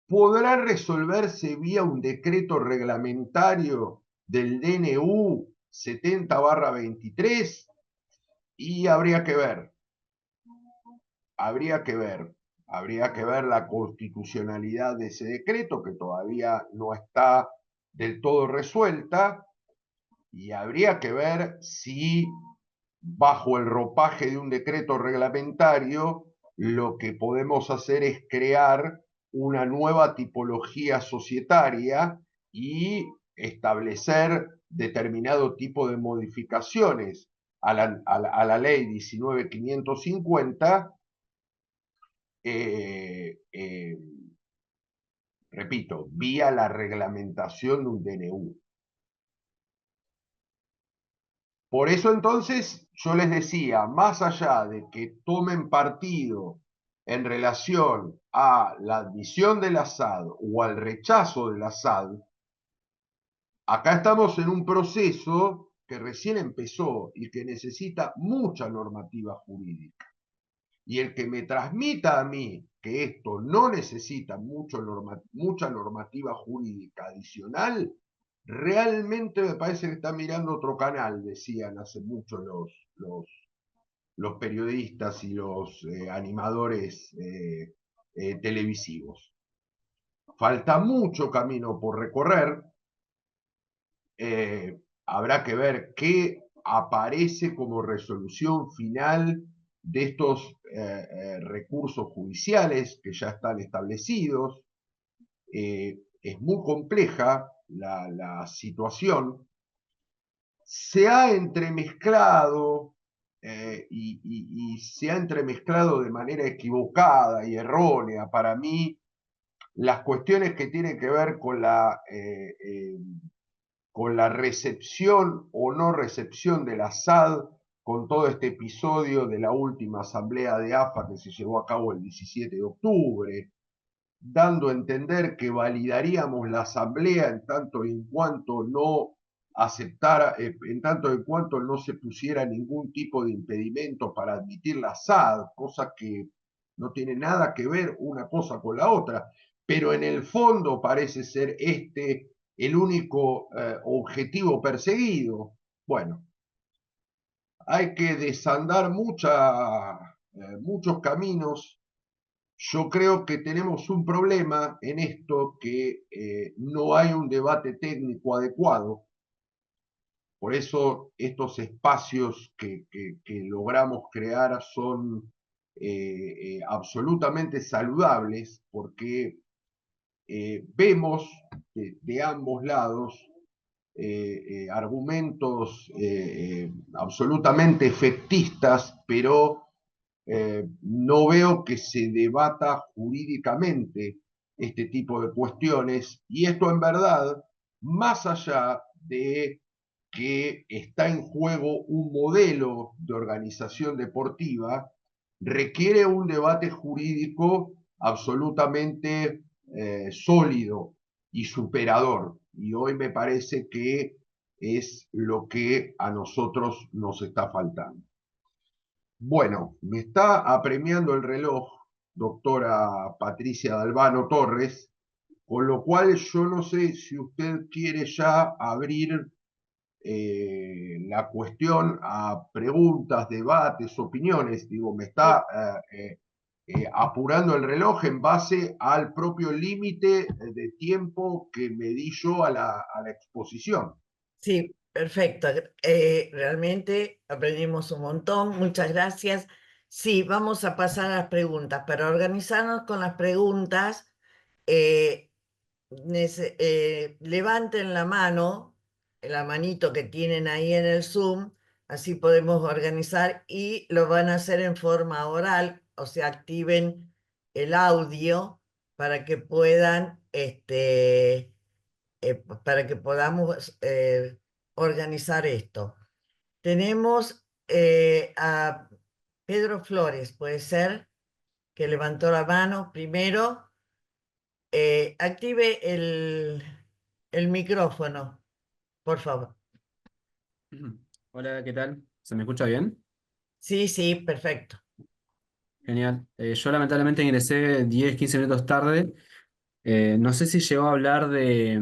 [SPEAKER 3] ¿Podrá resolverse vía un decreto reglamentario del DNU 70/23? Y habría que ver la constitucionalidad de ese decreto, que todavía no está del todo resuelta, y habría que ver si bajo el ropaje de un decreto reglamentario lo que podemos hacer es crear una nueva tipología societaria y establecer determinado tipo de modificaciones a la ley 19.550, repito, vía la reglamentación de un DNU. Por eso entonces yo les decía, más allá de que tomen partido en relación a la admisión del Assad o al rechazo del Assad, acá estamos en un proceso que recién empezó y que necesita mucha normativa jurídica. Y el que me transmita a mí que esto no necesita mucha normativa jurídica adicional, realmente me parece que está mirando otro canal, decían hace mucho los periodistas y los animadores televisivos. Falta mucho camino por recorrer. Habrá que ver qué aparece como resolución final de estos recursos judiciales que ya están establecidos. Es muy compleja la situación. Se ha entremezclado y se ha entremezclado de manera equivocada y errónea para mí las cuestiones que tienen que ver con la recepción o no recepción del Assad, con todo este episodio de la última asamblea de AFA que se llevó a cabo el 17 de octubre, dando a entender que validaríamos la asamblea en tanto y en cuanto no aceptara, en tanto y en cuanto no se pusiera ningún tipo de impedimento para admitir la Assad, cosa que no tiene nada que ver una cosa con la otra, pero en el fondo parece ser este el único objetivo perseguido. Bueno, hay que desandar muchos caminos. Yo creo que tenemos un problema en esto, que no hay un debate técnico adecuado. Por eso estos espacios que logramos crear son absolutamente saludables, porque vemos de ambos lados argumentos absolutamente efectistas, pero no veo que se debata jurídicamente este tipo de cuestiones, y esto en verdad, más allá de que está en juego un modelo de organización deportiva, requiere un debate jurídico absolutamente sólido y superador. Y hoy me parece que es lo que a nosotros nos está faltando. Bueno, me está apremiando el reloj, doctora Patricia D'Albano Torres, con lo cual yo no sé si usted quiere ya abrir la cuestión a preguntas, debates, opiniones. Digo, me está apurando el reloj en base al propio límite de tiempo que me di yo a la exposición.
[SPEAKER 1] Sí, perfecto. Realmente aprendimos un montón. Muchas gracias. Sí, vamos a pasar a las preguntas. Para organizarnos con las preguntas, levanten la mano, la manito que tienen ahí en el Zoom, así podemos organizar, y lo van a hacer en forma oral, o sea, activen el audio para que puedan, para que podamos organizar esto. Tenemos a Pedro Flores, puede ser, que levantó la mano primero. Active el micrófono, por favor.
[SPEAKER 5] Hola, ¿qué tal? ¿Se me escucha bien?
[SPEAKER 1] Sí, sí, perfecto.
[SPEAKER 5] Genial. Yo lamentablemente ingresé 10-15 minutos tarde. No sé si llegó a hablar de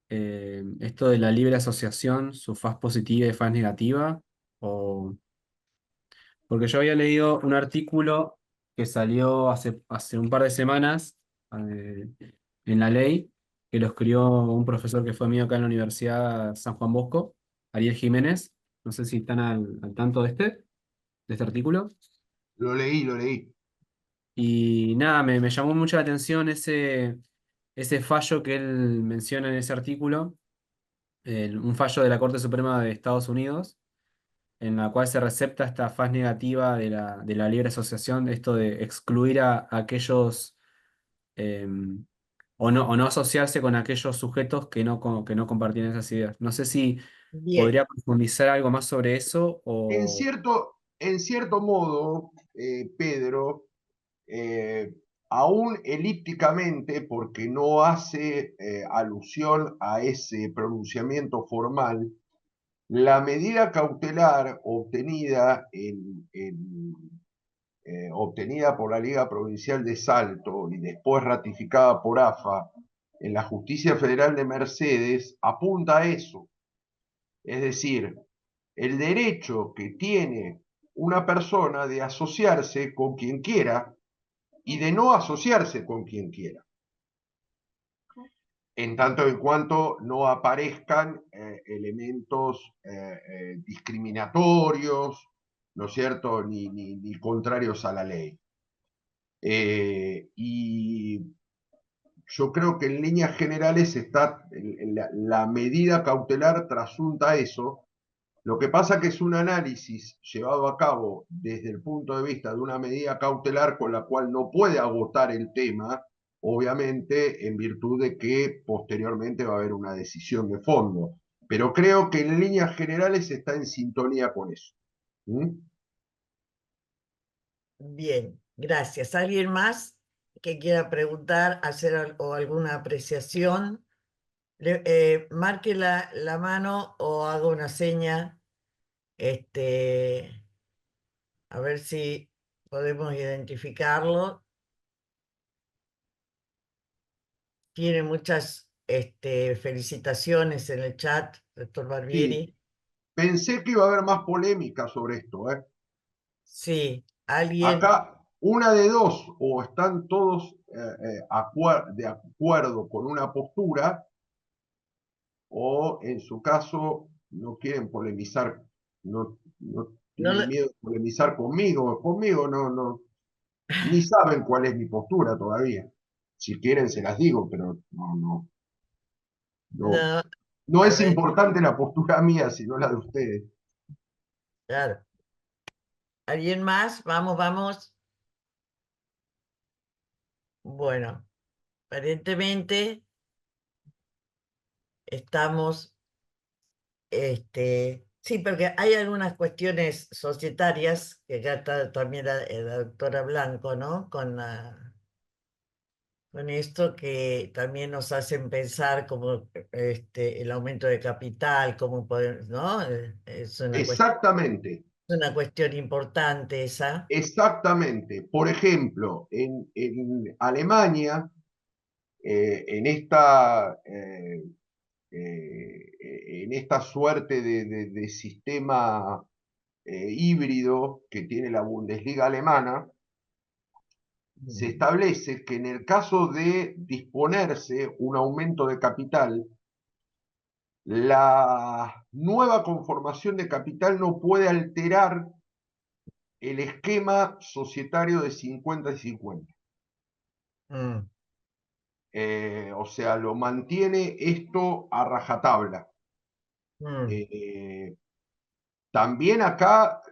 [SPEAKER 5] esto de la libre asociación, su faz positiva y faz negativa, o... porque yo había leído un artículo que salió hace un par de semanas eh, en La Ley, que lo escribió un profesor que fue mío acá en la Universidad San Juan Bosco, Ariel Jiménez. No sé si están al tanto de este artículo.
[SPEAKER 3] Lo leí, lo leí.
[SPEAKER 5] Y nada, me llamó mucho la atención ese fallo que él menciona en ese artículo, un fallo de la Corte Suprema de Estados Unidos, en la cual se recepta esta faz negativa de la libre asociación, esto de excluir a aquellos, eh, o no asociarse con aquellos sujetos que no compartían esas ideas. No sé si
[SPEAKER 1] Bien,
[SPEAKER 5] podría profundizar algo más sobre eso o...
[SPEAKER 3] En cierto modo, Pedro, eh, aún elípticamente, porque no hace alusión a ese pronunciamiento formal, la medida cautelar obtenida por la Liga Provincial de Salto y después ratificada por AFA en la Justicia Federal de Mercedes apunta a eso. Es decir, el derecho que tiene una persona de asociarse con quien quiera y de no asociarse con quien quiera, en tanto en cuanto no aparezcan elementos discriminatorios, ¿no es cierto?, ni contrarios a la ley. Y yo creo que en líneas generales la medida cautelar trasunta a eso. Lo que pasa que es un análisis llevado a cabo desde el punto de vista de una medida cautelar con la cual no puede agotar el tema, obviamente en virtud de que posteriormente va a haber una decisión de fondo. Pero creo que en líneas generales está en sintonía con eso. ¿Mm?
[SPEAKER 1] bien, gracias. ¿Alguien más que quiera preguntar, hacer o alguna apreciación? Marque la mano o haga una seña, a ver si podemos identificarlo. Tiene muchas felicitaciones en el chat, doctor
[SPEAKER 3] Sí,
[SPEAKER 1] Barbieri.
[SPEAKER 3] pensé que iba a haber más polémica sobre esto, ¿eh?
[SPEAKER 1] Sí, alguien,
[SPEAKER 3] Acá, una de dos, o están todos de acuerdo con una postura, o en su caso no quieren polemizar, no
[SPEAKER 1] no,
[SPEAKER 3] tienen miedo de polemizar conmigo ni saben cuál es mi postura todavía. Si quieren se las digo, pero no,
[SPEAKER 1] no,
[SPEAKER 3] no
[SPEAKER 1] a
[SPEAKER 3] es
[SPEAKER 1] ver,
[SPEAKER 3] importante la postura mía, sino la de ustedes.
[SPEAKER 1] claro. ¿Alguien más? Vamos, vamos. Bueno, aparentemente estamos, sí, porque hay algunas cuestiones societarias, que acá está también la doctora Blanco, ¿no? Con esto que también nos hacen pensar como el aumento de capital, cómo podemos, ¿no?
[SPEAKER 3] Exactamente,
[SPEAKER 1] Es una cuestión importante esa.
[SPEAKER 3] exactamente. Por ejemplo, en Alemania, en esta suerte de sistema híbrido que tiene la Bundesliga alemana, se establece que en el caso de disponerse un aumento de capital, la nueva conformación de capital no puede alterar el esquema societario de 50 y 50.
[SPEAKER 1] Mm,
[SPEAKER 3] O sea, lo mantiene esto a rajatabla.
[SPEAKER 1] mm,
[SPEAKER 3] Eh, También acá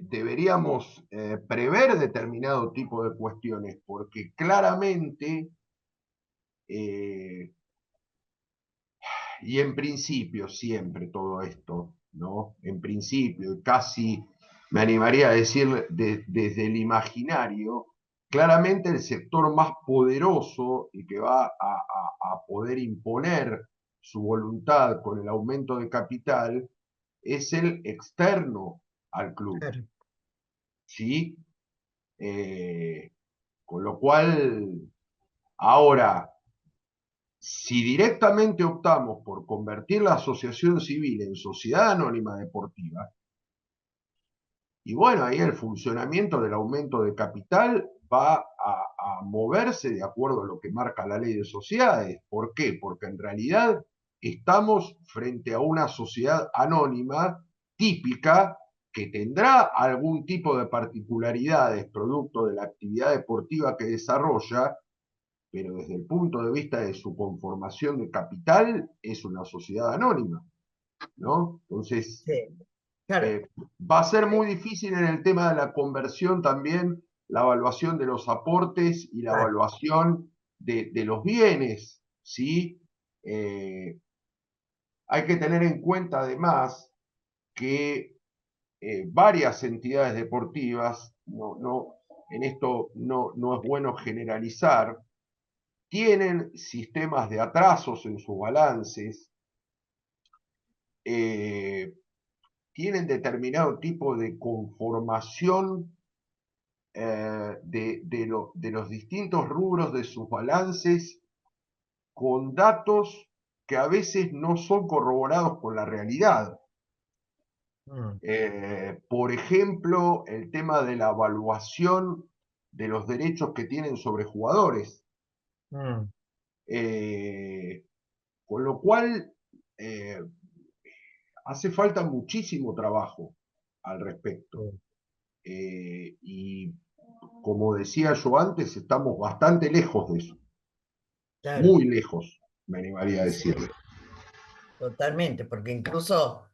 [SPEAKER 3] deberíamos prever determinado tipo de cuestiones, porque claramente, y en principio siempre todo esto, ¿no? En principio, casi me animaría a decir desde el imaginario, claramente el sector más poderoso y que va a poder imponer su voluntad con el aumento de capital es el externo al club.
[SPEAKER 1] claro.
[SPEAKER 3] ¿Sí? Con lo cual, ahora, si directamente optamos por convertir la asociación civil en sociedad anónima deportiva, y bueno, ahí el funcionamiento del aumento de capital va a moverse de acuerdo a lo que marca la ley de sociedades. ¿Por qué? Porque en realidad estamos frente a una sociedad anónima típica que tendrá algún tipo de particularidades producto de la actividad deportiva que desarrolla, pero desde el punto de vista de su conformación de capital es una sociedad anónima, ¿no? Entonces,
[SPEAKER 1] Sí, claro.
[SPEAKER 3] va a ser muy difícil en el tema de la conversión también, la evaluación de los aportes y la
[SPEAKER 1] Exacto.
[SPEAKER 3] evaluación de los bienes, ¿sí? Hay que tener en cuenta además que varias entidades deportivas, en esto no es bueno generalizar, tienen sistemas de atrasos en sus balances, tienen determinado tipo de conformación de los distintos rubros de sus balances con datos que a veces no son corroborados con la realidad.
[SPEAKER 1] Mm,
[SPEAKER 3] Por ejemplo, el tema de la evaluación de los derechos que tienen sobre jugadores.
[SPEAKER 1] mm,
[SPEAKER 3] Con lo cual, eh, hace falta muchísimo trabajo al respecto.
[SPEAKER 1] sí,
[SPEAKER 3] Y como decía yo antes, estamos bastante lejos de eso.
[SPEAKER 1] claro.
[SPEAKER 3] Muy lejos, me animaría a
[SPEAKER 1] Sí,
[SPEAKER 3] decirle.
[SPEAKER 1] totalmente, porque incluso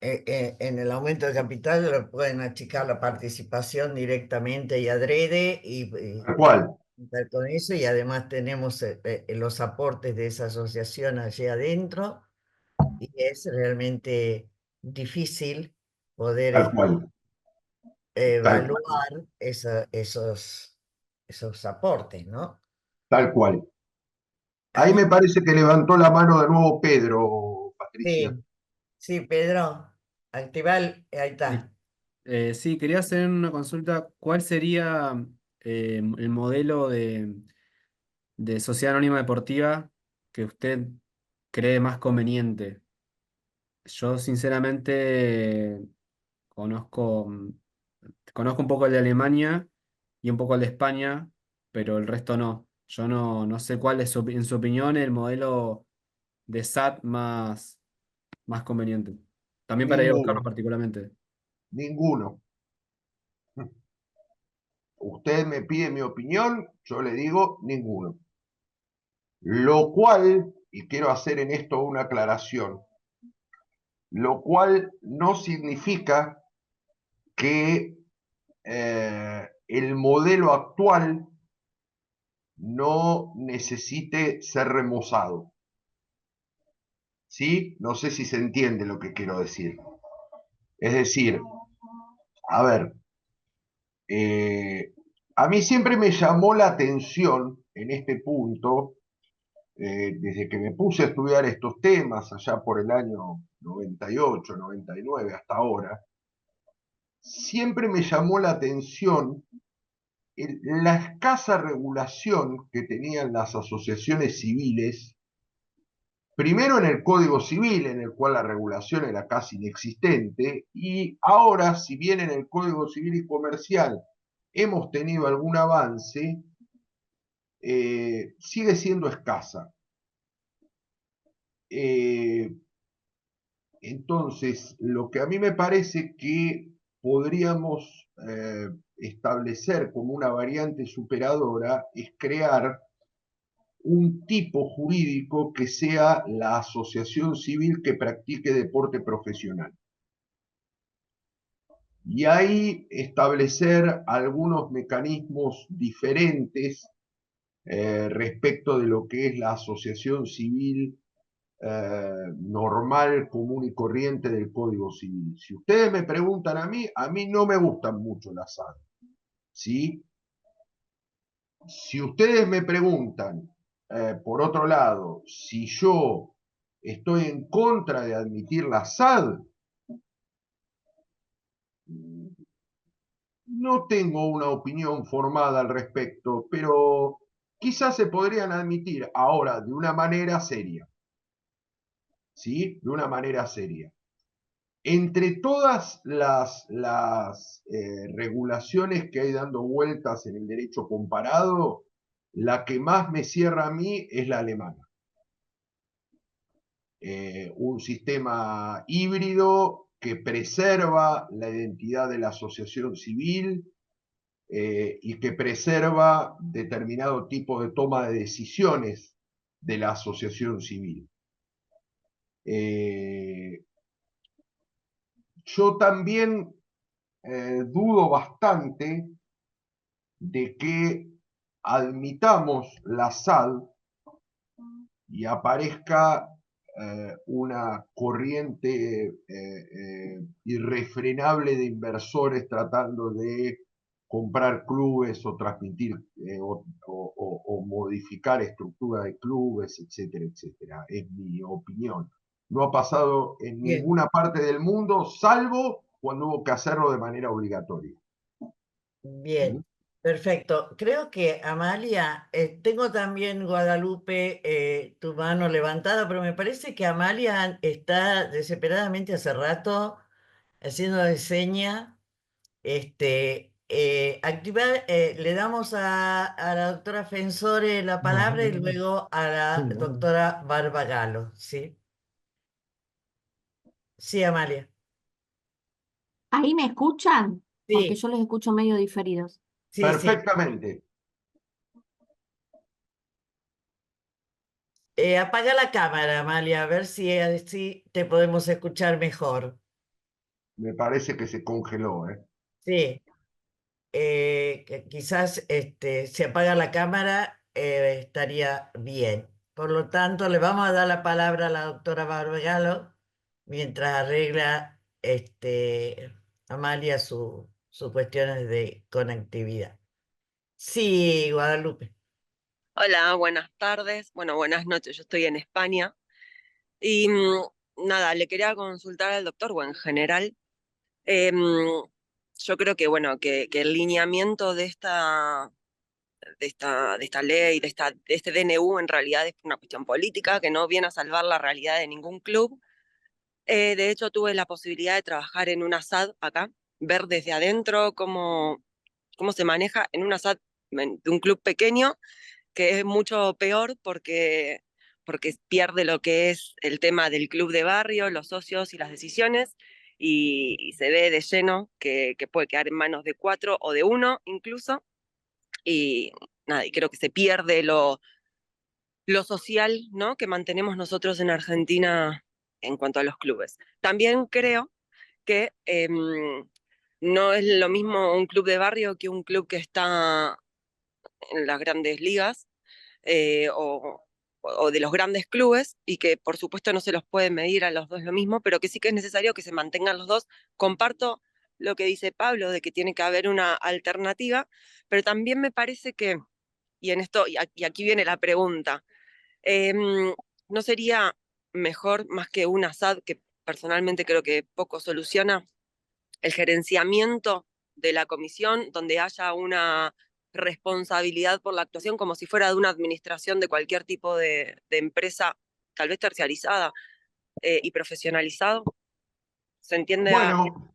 [SPEAKER 1] en el aumento de capital lo pueden achicar la participación directamente y adrede
[SPEAKER 3] Tal cual,
[SPEAKER 1] estar con eso, y además tenemos los aportes de esa asociación allí adentro, y es realmente difícil poder
[SPEAKER 3] tal cual, tal cual,
[SPEAKER 1] evaluar esos aportes, ¿no?
[SPEAKER 3] tal cual. Ahí me
[SPEAKER 1] Ahí,
[SPEAKER 3] parece que levantó la mano de nuevo Pedro, Patricia.
[SPEAKER 1] sí, sí, Pedro, activar, ahí
[SPEAKER 5] Sí.
[SPEAKER 1] está.
[SPEAKER 5] Sí, quería hacer una consulta. ¿Cuál sería el modelo de sociedad anónima deportiva que usted cree más conveniente? Yo sinceramente conozco, conozco un poco el de Alemania y un poco el de España, pero el resto no. Yo no sé cuál es, en su opinión, el modelo de SAT más conveniente. También para ir a buscarlo
[SPEAKER 3] Ninguno,
[SPEAKER 5] particularmente.
[SPEAKER 3] ninguno. Usted me pide mi opinión, yo le digo ninguno. Lo cual, y quiero hacer en esto una aclaración, lo cual no significa que el modelo actual no necesite ser remozado. ¿Sí? No sé si se entiende lo que quiero decir. Es decir, a ver, a mí siempre me llamó la atención en este punto, desde que me puse a estudiar estos temas allá por el año 98, 99 hasta ahora, siempre me llamó la atención la escasa regulación que tenían las asociaciones civiles, primero en el Código Civil, en el cual la regulación era casi inexistente, y ahora, si bien en el Código Civil y Comercial hemos tenido algún avance, sigue siendo escasa. Entonces, lo que a mí me parece que podríamos establecer como una variante superadora es crear un tipo jurídico que sea la asociación civil que practique deporte profesional. Y ahí establecer algunos mecanismos diferentes respecto de lo que es la asociación civil normal, común y corriente del Código Civil. Si ustedes me preguntan a mí no me gustan mucho las SAD, ¿sí? Si ustedes me preguntan, por otro lado, si yo estoy en contra de admitir la SAD, no tengo una opinión formada al respecto, pero quizás se podrían admitir ahora de una manera seria, ¿sí? De una manera seria. Entre todas las regulaciones que hay dando vueltas en el derecho comparado, la que más me cierra a mí es la alemana. un sistema híbrido que preserva la identidad de la asociación civil y que preserva determinado tipo de toma de decisiones de la asociación civil. Yo también dudo bastante de que admitamos la SAD y aparezca una corriente irrefrenable de inversores tratando de comprar clubes o transmitir o modificar estructura de clubes, etcétera, etcétera. Es mi opinión. No ha pasado en
[SPEAKER 1] Bien.
[SPEAKER 3] ninguna parte del mundo, salvo cuando hubo que hacerlo de manera obligatoria.
[SPEAKER 1] Bien, perfecto. Creo que Amalia, tengo también Guadalupe, tu mano levantada, pero me parece que Amalia está desesperadamente hace rato haciendo de seña. Activar, le damos a la doctora Fensore la palabra y luego a la doctora Barbagalo, ¿sí? Sí, Amalia.
[SPEAKER 6] ¿Ahí me escuchan? Porque
[SPEAKER 1] Sí,
[SPEAKER 6] yo los escucho medio diferidos.
[SPEAKER 1] sí, sí.
[SPEAKER 3] Perfectamente.
[SPEAKER 1] Apaga la cámara, Amalia, a ver si así te podemos escuchar mejor.
[SPEAKER 3] Me parece que se congeló, ¿eh?
[SPEAKER 1] Sí, que quizás si apaga la cámara estaría bien. Por lo tanto, le vamos a dar la palabra a la doctora Barbagalo mientras arregla Amalia sus cuestiones de conectividad. Sí, Guadalupe.
[SPEAKER 7] Hola, buenas tardes. Bueno, buenas noches. Yo estoy en España y nada, le quería consultar al doctor, o en general, yo creo que bueno, que el lineamiento de esta ley, de este DNU en realidad es una cuestión política que no viene a salvar la realidad de ningún club. De hecho, tuve la posibilidad de trabajar en una SAD acá, ver desde adentro cómo se maneja en una SAD de un club pequeño, que es mucho peor porque pierde lo que es el tema del club de barrio, los socios y las decisiones, y se ve de lleno que puede quedar en manos de 4 o de 1 incluso, y nada, y creo que se pierde lo social, ¿no?, que mantenemos nosotros en Argentina en cuanto a los clubes. También creo que no es lo mismo un club de barrio que un club que está en las grandes ligas, o de los grandes clubes, y que por supuesto no se los puede medir a los dos lo mismo, pero que sí que es necesario que se mantengan los dos. Comparto lo que dice Pablo de que tiene que haber una alternativa, pero también me parece que, y aquí viene la pregunta, ¿no sería mejor, más que una SAD, que personalmente creo que poco soluciona, el gerenciamiento de la comisión, donde haya una responsabilidad por la actuación como si fuera de una administración de cualquier tipo de empresa, tal vez terciarizada y profesionalizado? ¿Se entiende?
[SPEAKER 3] Bueno,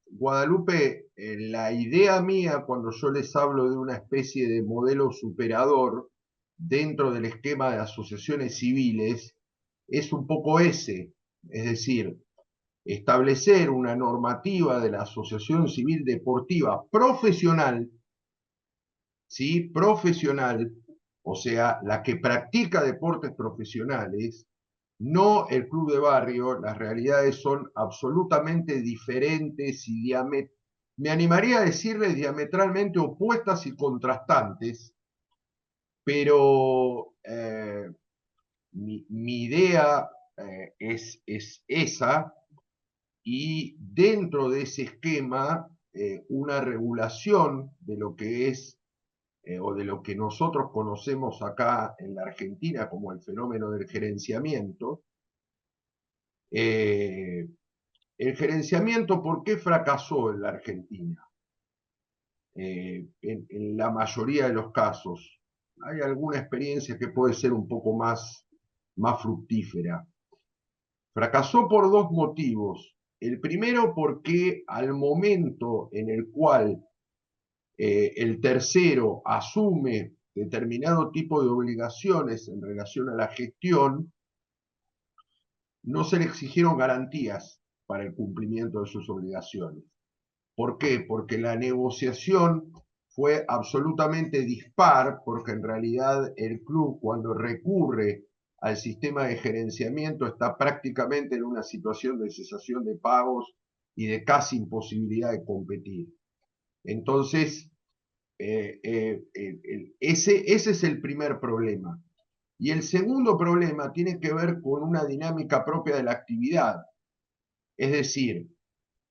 [SPEAKER 3] Guadalupe, la idea mía cuando yo les hablo de una especie de modelo superador dentro del esquema de asociaciones civiles es un poco ese, es decir, establecer una normativa de la asociación civil deportiva profesional, ¿sí? Profesional, o sea, la que practica deportes profesionales, no el club de barrio. Las realidades son absolutamente diferentes y me animaría a decirles diametralmente opuestas y contrastantes, pero mi idea es esa, y dentro de ese esquema una regulación de lo que es o de lo que nosotros conocemos acá en la Argentina como el fenómeno del gerenciamiento. El gerenciamiento, ¿por qué fracasó en la Argentina? En la mayoría de los casos. Hay alguna experiencia que puede ser un poco más fructífera. Fracasó por dos motivos. El primero, porque al momento en el cual el tercero asume determinado tipo de obligaciones en relación a la gestión, no se le exigieron garantías para el cumplimiento de sus obligaciones. ¿Por qué? Porque la negociación fue absolutamente dispar, porque en realidad el club, cuando recurre al sistema de gerenciamiento, está prácticamente en una situación de cesación de pagos y de casi imposibilidad de competir. Entonces, ese es el primer problema. Y el segundo problema tiene que ver con una dinámica propia de la actividad. Es decir,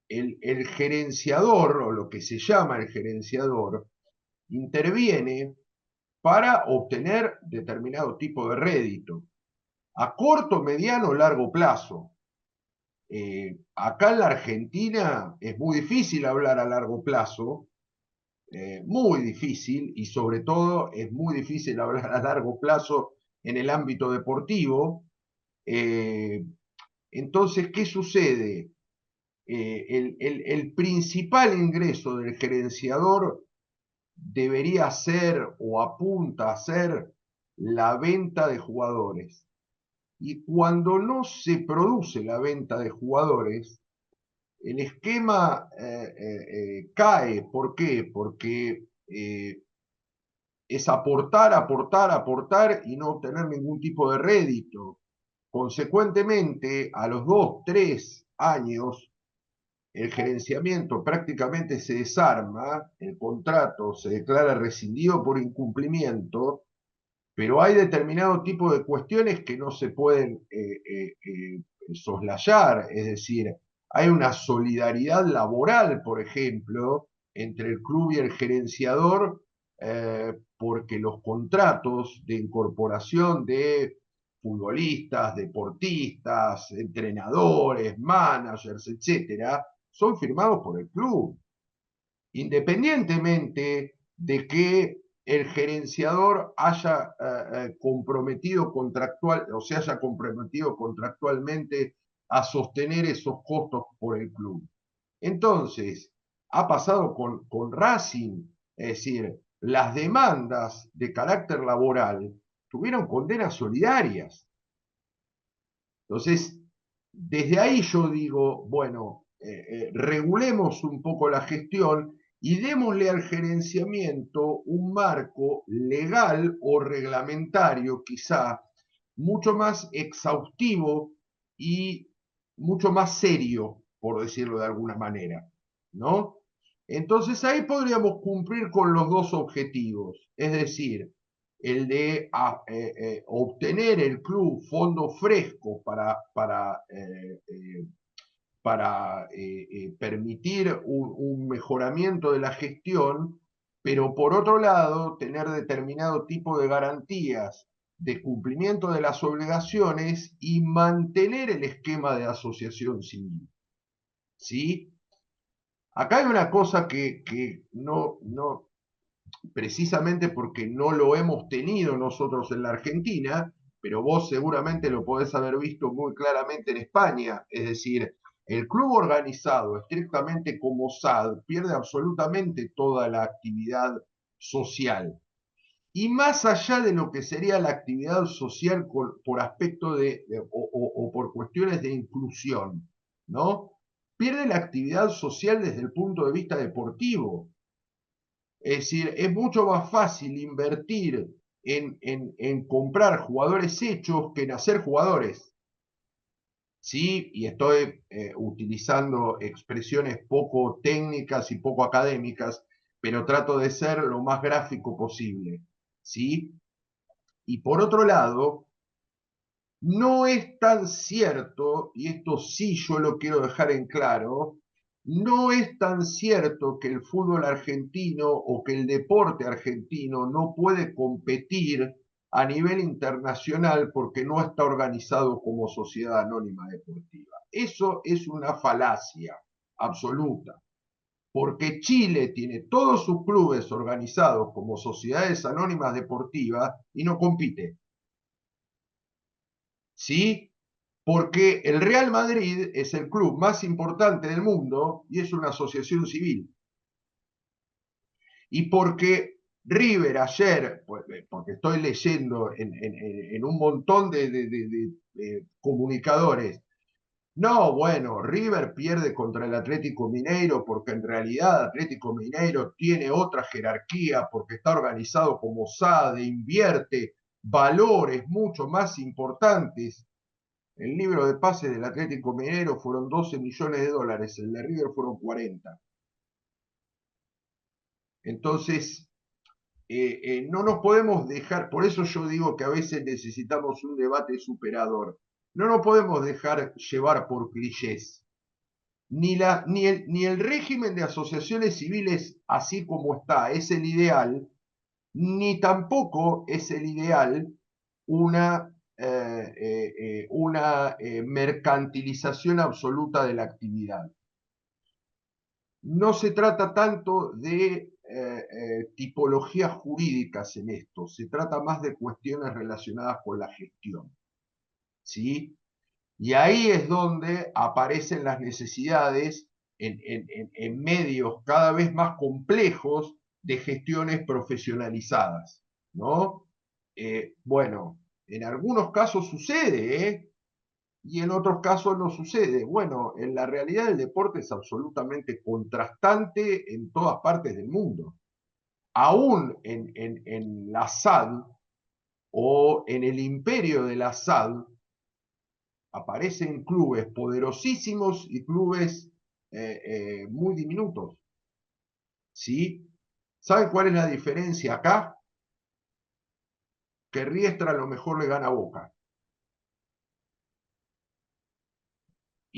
[SPEAKER 3] el gerenciador, o lo que se llama el gerenciador, interviene para obtener determinado tipo de rédito, a corto, mediano o largo plazo. Acá en la Argentina es muy difícil hablar a largo plazo, muy difícil, y sobre todo es muy difícil hablar a largo plazo en el ámbito deportivo. Entonces, ¿qué sucede? El principal ingreso del gerenciador debería ser o apunta a ser la venta de jugadores. Y cuando no se produce la venta de jugadores, el esquema cae. ¿Por qué? Porque es aportar, aportar, aportar y no obtener ningún tipo de rédito. Consecuentemente, a los 2, 3 años, el gerenciamiento prácticamente se desarma, el contrato se declara rescindido por incumplimiento, pero hay determinado tipo de cuestiones que no se pueden soslayar, es decir, hay una solidaridad laboral, por ejemplo, entre el club y el gerenciador, porque los contratos de incorporación de futbolistas, deportistas, entrenadores, managers, etcétera, son firmados por el club, independientemente de que el gerenciador haya comprometido contractual, o se haya comprometido contractualmente a sostener esos costos por el club. Entonces, ha pasado con Racing, es decir, las demandas de carácter laboral tuvieron condenas solidarias. Entonces, desde ahí yo digo, bueno, regulemos un poco la gestión y démosle al gerenciamiento un marco legal o reglamentario, quizá, mucho más exhaustivo y mucho más serio, por decirlo de alguna manera, ¿no? Entonces ahí podríamos cumplir con los dos objetivos, es decir, el de obtener el club fondos frescos para permitir un mejoramiento de la gestión, pero por otro lado tener determinado tipo de garantías de cumplimiento de las obligaciones y mantener el esquema de asociación civil. ¿Sí? Acá hay una cosa que no, precisamente porque no lo hemos tenido nosotros en la Argentina, pero vos seguramente lo podés haber visto muy claramente en España, es decir, el club organizado estrictamente como SAD pierde absolutamente toda la actividad social. Y más allá de lo que sería la actividad social por aspecto o por cuestiones de inclusión, ¿no? Pierde la actividad social desde el punto de vista deportivo. Es decir, es mucho más fácil invertir en comprar jugadores hechos que en hacer jugadores. Sí, y estoy utilizando expresiones poco técnicas y poco académicas, pero trato de ser lo más gráfico posible. ¿Sí? Y por otro lado, no es tan cierto, y esto sí yo lo quiero dejar en claro, no es tan cierto que el fútbol argentino o que el deporte argentino no puede competir a nivel internacional porque no está organizado como sociedad anónima deportiva. Eso es una falacia absoluta, porque Chile tiene todos sus clubes organizados como sociedades anónimas deportivas y no compite. ¿Sí? Porque el Real Madrid es el club más importante del mundo y es una asociación civil. Y porque River ayer, porque estoy leyendo en un montón de comunicadores, no, bueno, River pierde contra el Atlético Mineiro porque en realidad Atlético Mineiro tiene otra jerarquía, porque está organizado como SAD, invierte valores mucho más importantes. El libro de pases del Atlético Mineiro fueron 12 millones de dólares, el de River fueron 40. Entonces, no nos podemos dejar, por eso yo digo que a veces necesitamos un debate superador. No nos podemos dejar llevar por clichés. Ni el régimen de asociaciones civiles así como está es el ideal, ni tampoco es el ideal una mercantilización absoluta de la actividad. No se trata tanto de tipologías jurídicas en esto, se trata más de cuestiones relacionadas con la gestión, ¿sí? Y ahí es donde aparecen las necesidades en medios cada vez más complejos de gestiones profesionalizadas, ¿no? Bueno, en algunos casos sucede, ¿eh? Y en otros casos no sucede. Bueno, en la realidad del deporte es absolutamente contrastante en todas partes del mundo. Aún en la SAD o en el imperio de la SAD aparecen clubes poderosísimos y clubes muy diminutos. ¿Sí? ¿Saben cuál es la diferencia acá? Que Riestra a lo mejor le gana a Boca.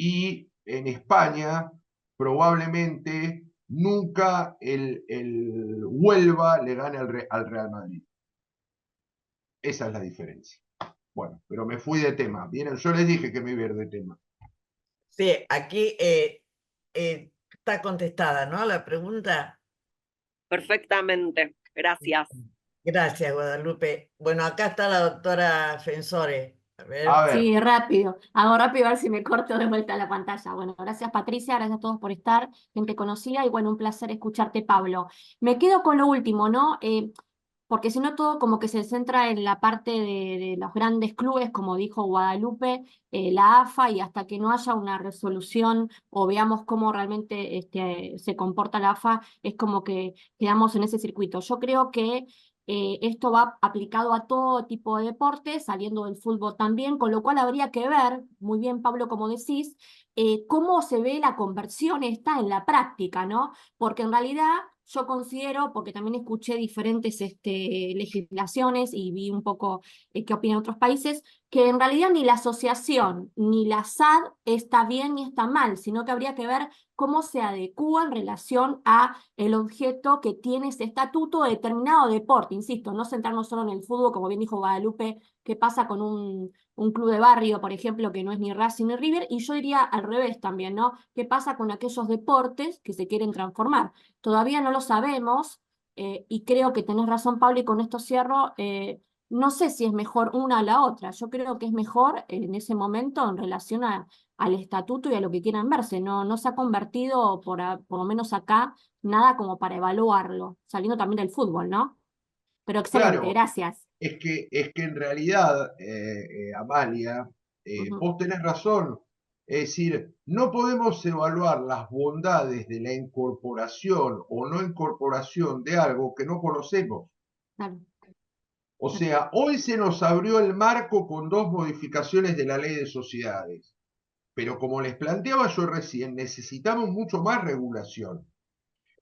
[SPEAKER 3] Y en España probablemente nunca el Huelva le gane al Real Madrid. Esa es la diferencia. Bueno, pero me fui de tema. Bien, yo les dije que me iba a ir de tema.
[SPEAKER 1] Sí, aquí está contestada, ¿no? La pregunta.
[SPEAKER 7] Perfectamente, gracias.
[SPEAKER 1] Gracias, Guadalupe. Bueno, acá está la doctora Fensore. A ver.
[SPEAKER 3] A ver,
[SPEAKER 6] Sí, rápido. Hago rápido a ver si me corto de vuelta la pantalla. Bueno, gracias Patricia, gracias a todos por estar, gente conocida y bueno, un placer escucharte, Pablo. Me quedo con lo último, ¿no? Porque si no todo como que se centra en la parte de los grandes clubes, como dijo Guadalupe, la AFA, y hasta que no haya una resolución o veamos cómo realmente se comporta la AFA, es como que quedamos en ese circuito. Yo creo que esto va aplicado a todo tipo de deportes, saliendo del fútbol también, con lo cual habría que ver, muy bien Pablo, como decís, cómo se ve la conversión esta en la práctica, ¿no? Porque en realidad yo considero, porque también escuché diferentes legislaciones y vi un poco qué opinan otros países, que en realidad ni la asociación ni la SAD está bien ni está mal, sino que habría que ver cómo se adecúa en relación a el objeto que tiene ese estatuto de determinado deporte. Insisto, no centrarnos solo en el fútbol, como bien dijo Guadalupe, qué pasa con un club de barrio, por ejemplo, que no es ni Racing ni River, y yo diría al revés también, ¿no? ¿Qué pasa con aquellos deportes que se quieren transformar? Todavía no lo sabemos, y creo que tenés razón, Pablo, y con esto cierro. No sé si es mejor una o la otra. Yo creo que es mejor en ese momento en relación al estatuto y a lo que quieran verse. No se ha convertido, por lo menos acá, nada como para evaluarlo, saliendo también del fútbol, ¿no? Pero excelente,
[SPEAKER 3] claro,
[SPEAKER 6] gracias.
[SPEAKER 3] es que en realidad, Amalia,
[SPEAKER 6] Ujú.
[SPEAKER 3] vos tenés razón. Es decir, no podemos evaluar las bondades de la incorporación o no incorporación de algo que no conocemos.
[SPEAKER 6] Claro.
[SPEAKER 3] O sea, hoy se nos abrió el marco con 2 modificaciones de la ley de sociedades. Pero como les planteaba yo recién, necesitamos mucho más regulación.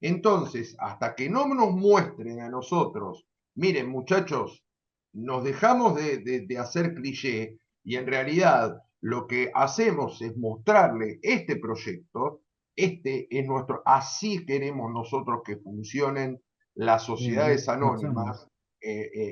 [SPEAKER 3] Entonces, hasta que no nos muestren a nosotros, miren muchachos, nos dejamos de hacer cliché y en realidad lo que hacemos es mostrarle este proyecto, este es nuestro, así queremos nosotros que funcionen las sociedades anónimas,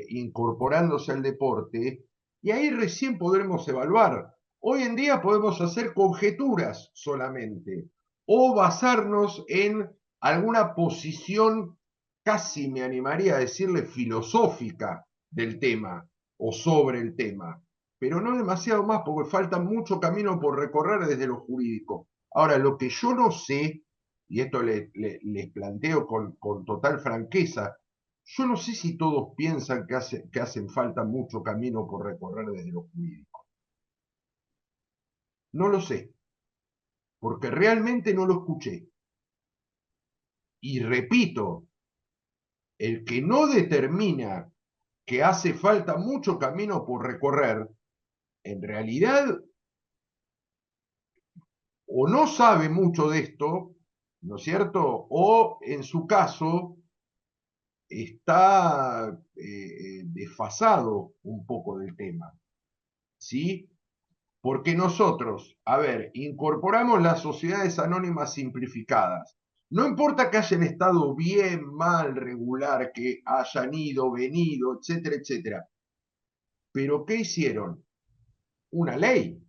[SPEAKER 3] incorporándose al deporte, y ahí recién podremos evaluar. Hoy en día podemos hacer conjeturas solamente, o basarnos en alguna posición, casi me animaría a decirle filosófica del tema o sobre el tema, pero no demasiado más porque falta mucho camino por recorrer desde lo jurídico. Ahora, lo que yo no sé, y esto les planteo con total franqueza, yo no sé si todos piensan que hacen falta mucho camino por recorrer desde lo jurídico. No lo sé, porque realmente no lo escuché. Y repito, el que no determina que hace falta mucho camino por recorrer, en realidad o no sabe mucho de esto, ¿no es cierto? O en su caso está desfasado un poco del tema, ¿sí? Porque nosotros, a ver, incorporamos las sociedades anónimas simplificadas. No importa que hayan estado bien, mal, regular, que hayan ido, venido, etcétera, etcétera. Pero ¿qué hicieron? Una ley,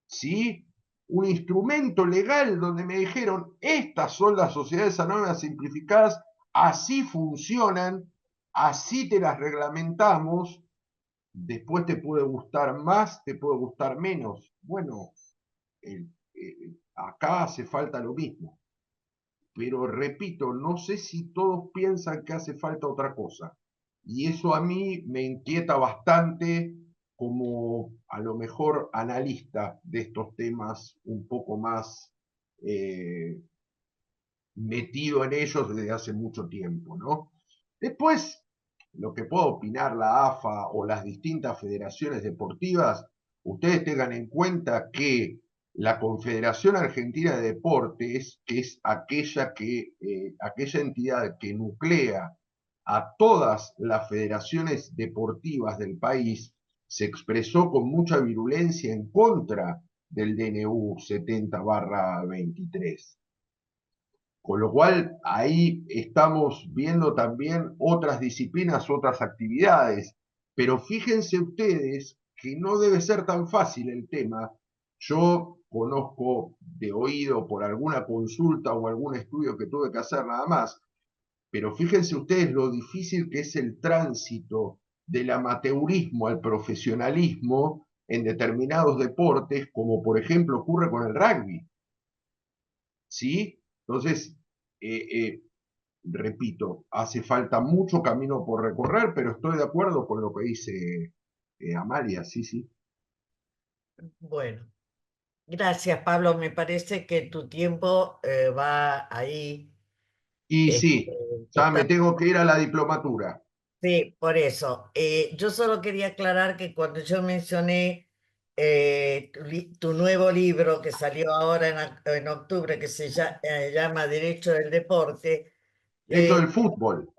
[SPEAKER 3] ¿sí? Un instrumento legal donde me dijeron, estas son las sociedades anónimas simplificadas, así funcionan, así te las reglamentamos, después te puede gustar más, te puede gustar menos. Bueno, acá hace falta lo mismo. Pero repito, no sé si todos piensan que hace falta otra cosa. Y eso a mí me inquieta bastante como a lo mejor analista de estos temas un poco más metido en ellos desde hace mucho tiempo, ¿no? Después, lo que pueda opinar la AFA o las distintas federaciones deportivas, ustedes tengan en cuenta que la Confederación Argentina de Deportes, que es aquella entidad que nuclea a todas las federaciones deportivas del país, se expresó con mucha virulencia en contra del DNU 70/23. Con lo cual, ahí estamos viendo también otras disciplinas, otras actividades. Pero fíjense ustedes que no debe ser tan fácil el tema. Yo conozco de oído por alguna consulta o algún estudio que tuve que hacer nada más, pero fíjense ustedes lo difícil que es el tránsito del amateurismo al profesionalismo en determinados deportes, como por ejemplo ocurre con el rugby. ¿Sí? Entonces, repito, hace falta mucho camino por recorrer, pero estoy de acuerdo con lo que dice Amalia, sí, sí.
[SPEAKER 1] Bueno, gracias, Pablo. Me parece que tu tiempo va ahí.
[SPEAKER 3] Y
[SPEAKER 1] este,
[SPEAKER 3] sí, ya me
[SPEAKER 1] está
[SPEAKER 3] tengo que ir a la diplomatura.
[SPEAKER 1] Sí, por eso. Yo solo quería aclarar que cuando yo mencioné tu nuevo libro que salió ahora en octubre, que se llama Derecho del Deporte,
[SPEAKER 3] Derecho
[SPEAKER 1] eh,
[SPEAKER 3] del fútbol,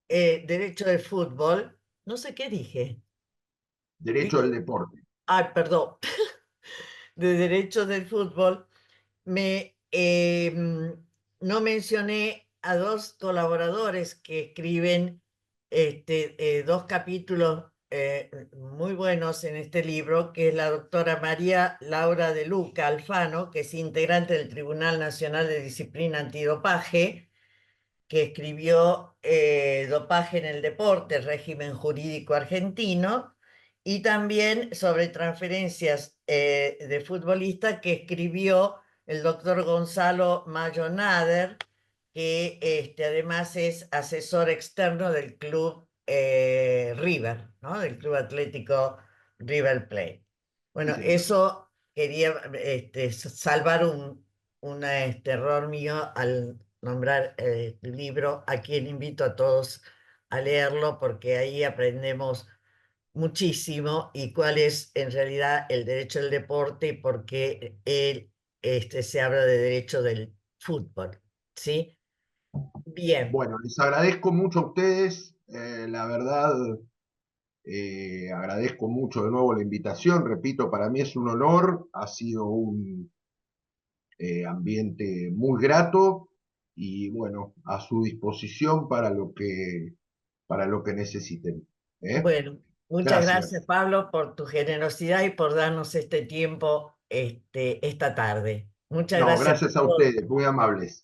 [SPEAKER 1] Derecho del Fútbol, no sé qué dije.
[SPEAKER 3] derecho del
[SPEAKER 1] ¿Viste?
[SPEAKER 3] deporte.
[SPEAKER 1] Ay, perdón, de Derecho del Fútbol, no mencioné a dos colaboradores que escriben dos capítulos muy buenos en este libro, que es la doctora María Laura de Luca Alfano, que es integrante del Tribunal Nacional de Disciplina Antidopaje, que escribió Dopaje en el Deporte, régimen jurídico argentino, y también sobre transferencias de futbolistas que escribió el doctor Gonzalo Mayo Nader, que además es asesor externo del club River, ¿no? Del Club Atlético River Plate. Bueno,
[SPEAKER 3] Sí, señor.
[SPEAKER 1] eso quería salvar un error mío al nombrar el libro, a quien invito a todos a leerlo porque ahí aprendemos muchísimo y cuál es en realidad el derecho del deporte y por qué se habla de derecho del fútbol, ¿sí? Bien,
[SPEAKER 3] Bueno, les agradezco mucho a ustedes, la verdad, agradezco mucho de nuevo la invitación, repito, para mí es un honor, ha sido un ambiente muy grato y bueno, a su disposición para lo que necesiten. ¿Eh?
[SPEAKER 1] bueno, muchas gracias
[SPEAKER 3] Gracias.
[SPEAKER 1] Pablo por tu generosidad y por darnos este tiempo esta tarde. Muchas
[SPEAKER 3] No,
[SPEAKER 1] gracias a
[SPEAKER 3] gracias a
[SPEAKER 1] todos.
[SPEAKER 3] ustedes, muy amables.